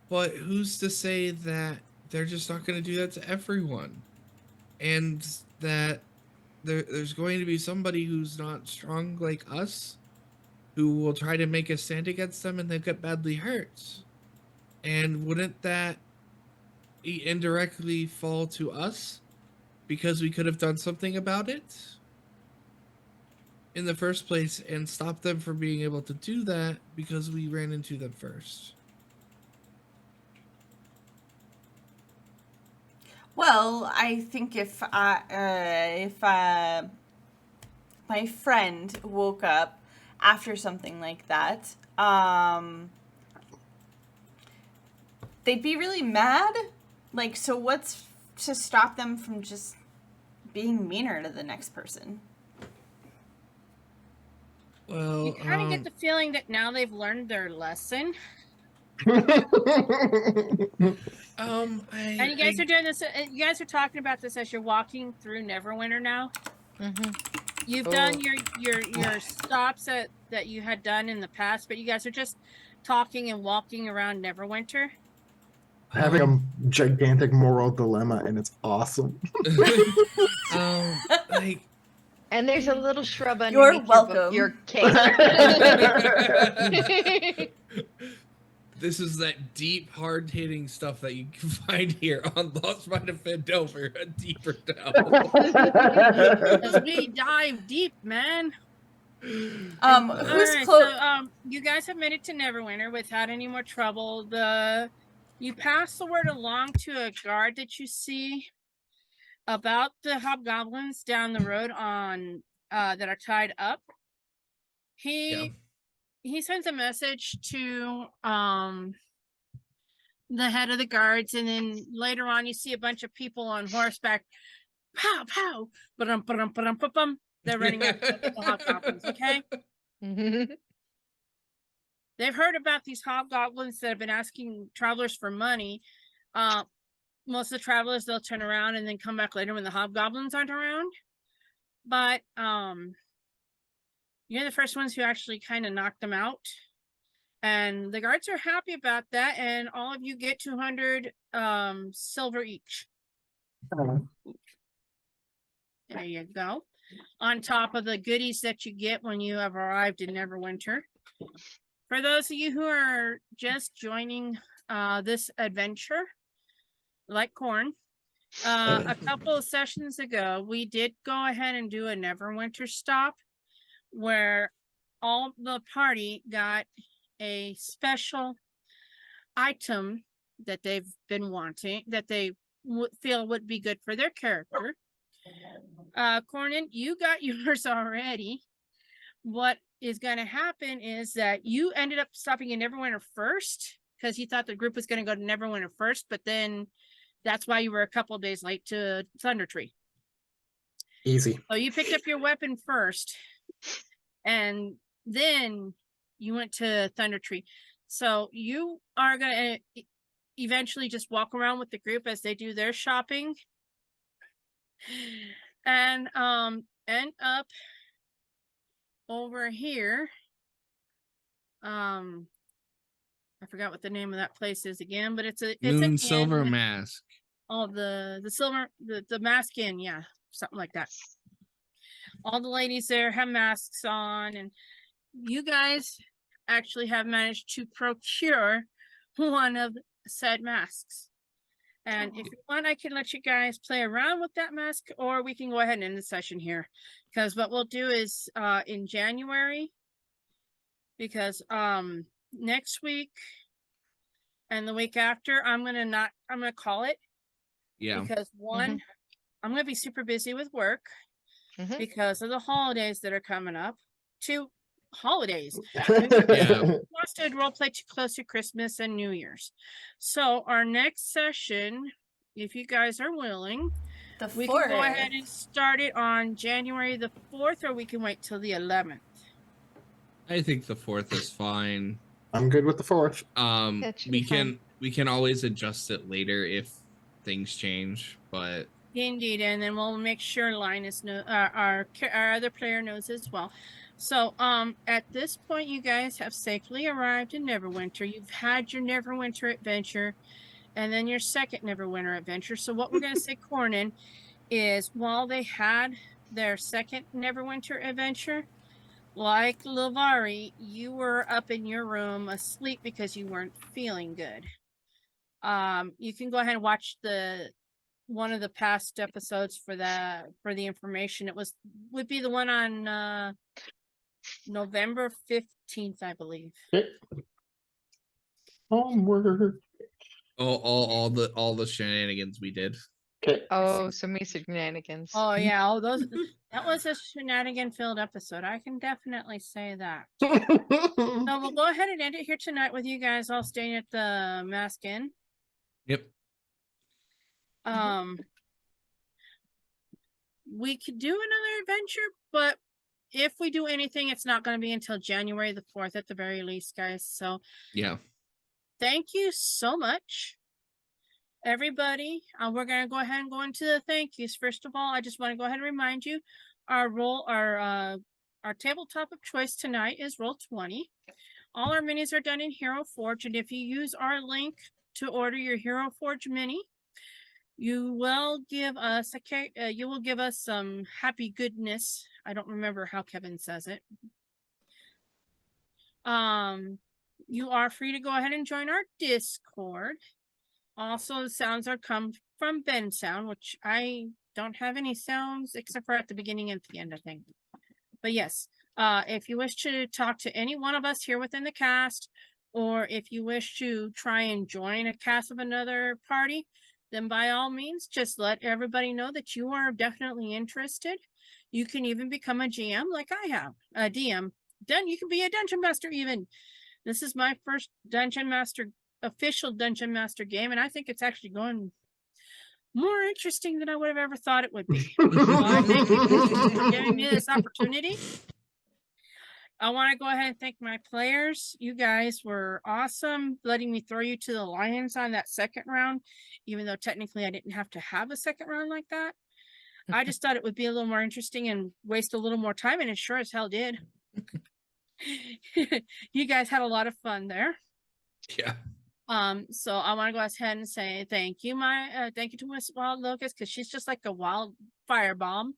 but who's to say that they're just not going to do that to everyone? And that there's going to be somebody who's not strong like us who will try to make a stand against them and they'll get badly hurt. And wouldn't that indirectly fall to us because we could have done something about it in the first place and stop them from being able to do that because we ran into them first? Well, I think if my friend woke up after something like that, they'd be really mad. Like, so what's to stop them from just being meaner to the next person? Well, You kind of get the feeling that now they've learned their lesson. And you guys are doing this. You guys are talking about this as you're walking through Neverwinter now. Mm-hmm. You've done your stops that you had done in the past, but you guys are just talking and walking around Neverwinter. Having a gigantic moral dilemma, and it's awesome. Like, And there's a little shrub underneath You're welcome. your cape. this is that deep, hard-hitting stuff that you can find here on Lost Mind of Phandelver, a deeper down. As we dive deep, man. Who's Alright, close? so you guys have made it to Neverwinter without any more trouble. You pass the word along to a guard that you see about the hobgoblins down the road on that are tied up. He sends a message to the head of the guards, and then later on you see a bunch of people on horseback. Pow pow, ba-dum, ba-dum, ba-dum, ba-bum. They're running after the hobgoblins. Okay. They've heard about these hobgoblins that have been asking travelers for money. Most of the travelers, they'll turn around and then come back later when the hobgoblins aren't around. But you're the first ones who actually kind of knocked them out. And the guards are happy about that, and all of you get 200 silver each. There you go. On top of the goodies that you get when you have arrived in Neverwinter. For those of you who are just joining this adventure, like Corn, a couple of sessions ago, we did go ahead and do a Neverwinter stop where all the party got a special item that they've been wanting, that they feel would be good for their character. Cornyn, you got yours already. What is going to happen is that you ended up stopping in Neverwinter first because you thought the group was going to go to Neverwinter first, but then that's why you were a couple days late to Thunder Tree. Easy. So you picked up your weapon first, and then you went to Thunder Tree. So you are going to eventually just walk around with the group as they do their shopping, and end up over here. I forgot what the name of that place is again, but it's Moon an Silver inn. Mask. Oh, the silver, the mask inn, yeah, something like that. All the ladies there have masks on, and you guys actually have managed to procure one of said masks. And if you want, I can let you guys play around with that mask, or we can go ahead and end the session here. Because what we'll do is in January, because next week and the week after, I'm gonna call it. Yeah. Because one, I'm gonna be super busy with work because of the holidays that are coming up. 2 holidays. Yeah. Wants to role play too close to Christmas and New Year's. So our next session, if you guys are willing, The we 4th. can go ahead and start it on January the 4th, or we can wait till the 11th. I think the 4th is fine. I'm good with the 4th. That should be fine. We can always adjust it later if things change, but Indeed, and then we'll make sure Linus our other player knows as well. So at this point, you guys have safely arrived in Neverwinter. You've had your Neverwinter adventure, and then your second Neverwinter adventure. So what we're going to say, Cornyn, is while they had their second Neverwinter adventure, like Lavari, you were up in your room asleep because you weren't feeling good. You can go ahead and watch one of the past episodes for the information. It would be the one on November 15th, I believe. Okay. Onward. all the shenanigans we did. Okay. Oh, so many shenanigans. Oh yeah, all those. That was a shenanigan-filled episode. I can definitely say that. So we'll go ahead and end it here tonight with you guys all staying at the Mask Inn. Yep. We could do another adventure, but if we do anything, it's not going to be until January the 4th at the very least, guys. So Yeah. thank you so much, everybody. We're going to go ahead and go into the thank yous. First of all, I just want to go ahead and remind you, our tabletop of choice tonight is Roll20. All our minis are done in Hero Forge, and if you use our link to order your Hero Forge mini, you will give us some happy goodness. I don't remember how Kevin says it. You are free to go ahead and join our Discord. Also, the sounds are come from Ben Sound, which I don't have any sounds except for at the beginning and the end, I think. But yes, if you wish to talk to any one of us here within the cast, or if you wish to try and join a cast of another party, then by all means, just let everybody know that you are definitely interested. You can even become a GM like I have, a DM. Then you can be a Dungeon Master even. This is my first official Dungeon Master game, and I think it's actually going more interesting than I would have ever thought it would be. So I thank you for giving me this opportunity. I want to go ahead and thank my players. You guys were awesome, letting me throw you to the lions on that second round, even though technically I didn't have to have a second round like that. I just thought it would be a little more interesting and waste a little more time, and it sure as hell did. You guys had a lot of fun there. Yeah. So I want to go ahead and say thank you, thank you to Miss Wild Locust, because she's just like a wild firebomb.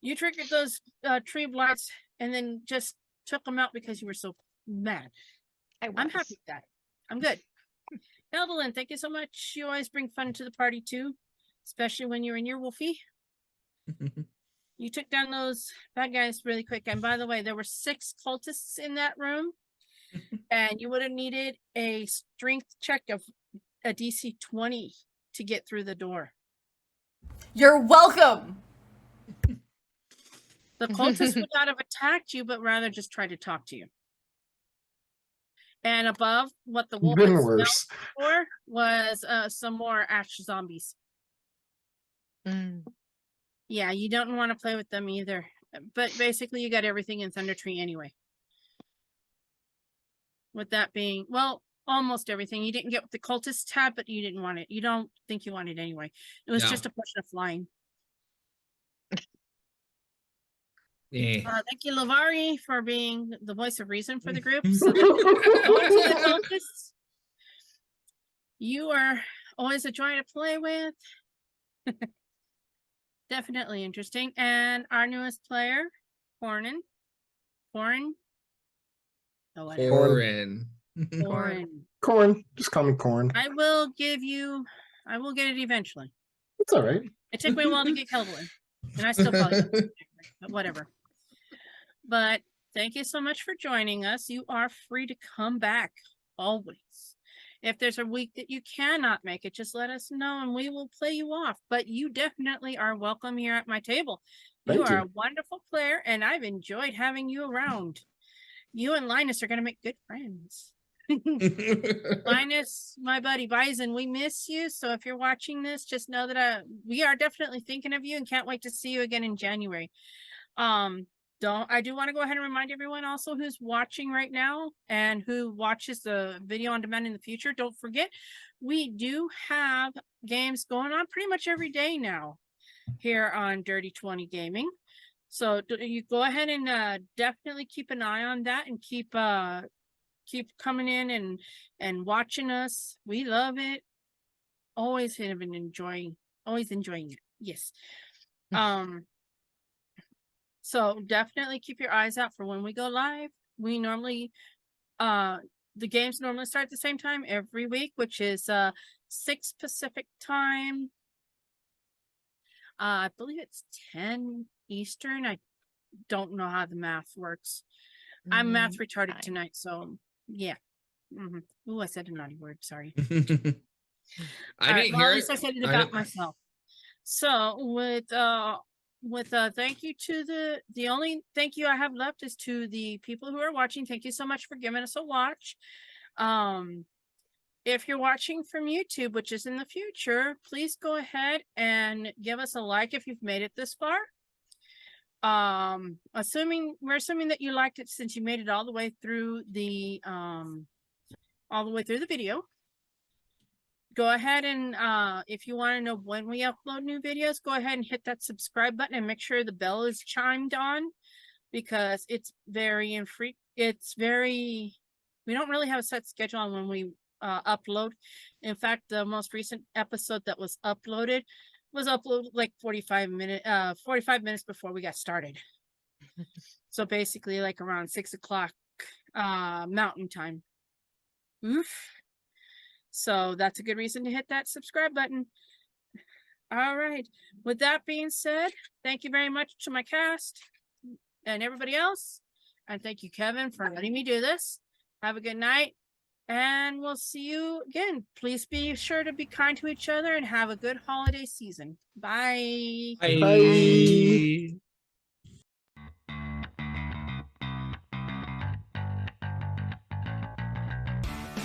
You triggered those tree blights and then just took them out because you were so mad. I'm happy with that. I'm good. Evelyn, thank you so much. You always bring fun to the party too, especially when you're in your wolfie. You took down those bad guys really quick. And by the way, there were 6 cultists in that room. and you would have needed a strength check of a DC 20 to get through the door. You're welcome. The cultist would not have attacked you, but rather just tried to talk to you. And above what the wolf Even had worse. smelled for was some more ash zombies. Mm. Yeah, you don't want to play with them either. But basically, you got everything in Thunder Tree anyway. With that being, well, almost everything. You didn't get what the cultists had, but you didn't want it. You don't think you want it anyway. It was No. just a question of flying. Yeah. Thank you, Lavari, for being the voice of reason for the group. So that go into the cultists. You are always a joy to play with. Definitely interesting. And our newest player, Corn. Corin. Corn. Just call me Corn. I will get it eventually. It's all right. It took me a while to get Kelvin, and I still probably don't, but whatever. But thank you so much for joining us. You are free to come back always. If there's a week that you cannot make it, just let us know and we will play you off. But you definitely are welcome here at my table. You are a wonderful player, and I've enjoyed having you around. You and Linus are going to make good friends. Linus, my buddy Bison, we miss you. So if you're watching this, just know that we are definitely thinking of you and can't wait to see you again in January. I do want to go ahead and remind everyone also who's watching right now and who watches the video on demand in the future. Don't forget, we do have games going on pretty much every day now here on Dirty 20 Gaming. So you go ahead and definitely keep an eye on that and keep coming in and watching us. We love it. Always have been enjoying it. Yes. So definitely keep your eyes out for when we go live. We normally the games normally start at the same time every week, which is 6 Pacific time. I believe it's 10 Eastern. I don't know how the math works. I'm math retarded tonight, so yeah. Ooh, I said a naughty word. Sorry. I didn't hear at it. least I said it about myself. So with thank you to the only thank you I have left is to the people who are watching. Thank you so much for giving us a watch. If you're watching from YouTube, which is in the future, please go ahead and give us a like if you've made it this far. We're assuming that you liked it since you made it all the way through the video. Go ahead and if you want to know when we upload new videos, go ahead and hit that subscribe button and make sure the bell is chimed on, because it's very we don't really have a set schedule on when we upload. In fact, the most recent episode that was uploaded like 45 minutes before we got started. So basically like around 6 o'clock Mountain Time. Oof. So that's a good reason to hit that subscribe button. All right. With that being said, thank you very much to my cast and everybody else. And thank you, Kevin, for letting me do this. Have a good night. And we'll see you again. Please be sure to be kind to each other and have a good holiday season. Bye. Bye.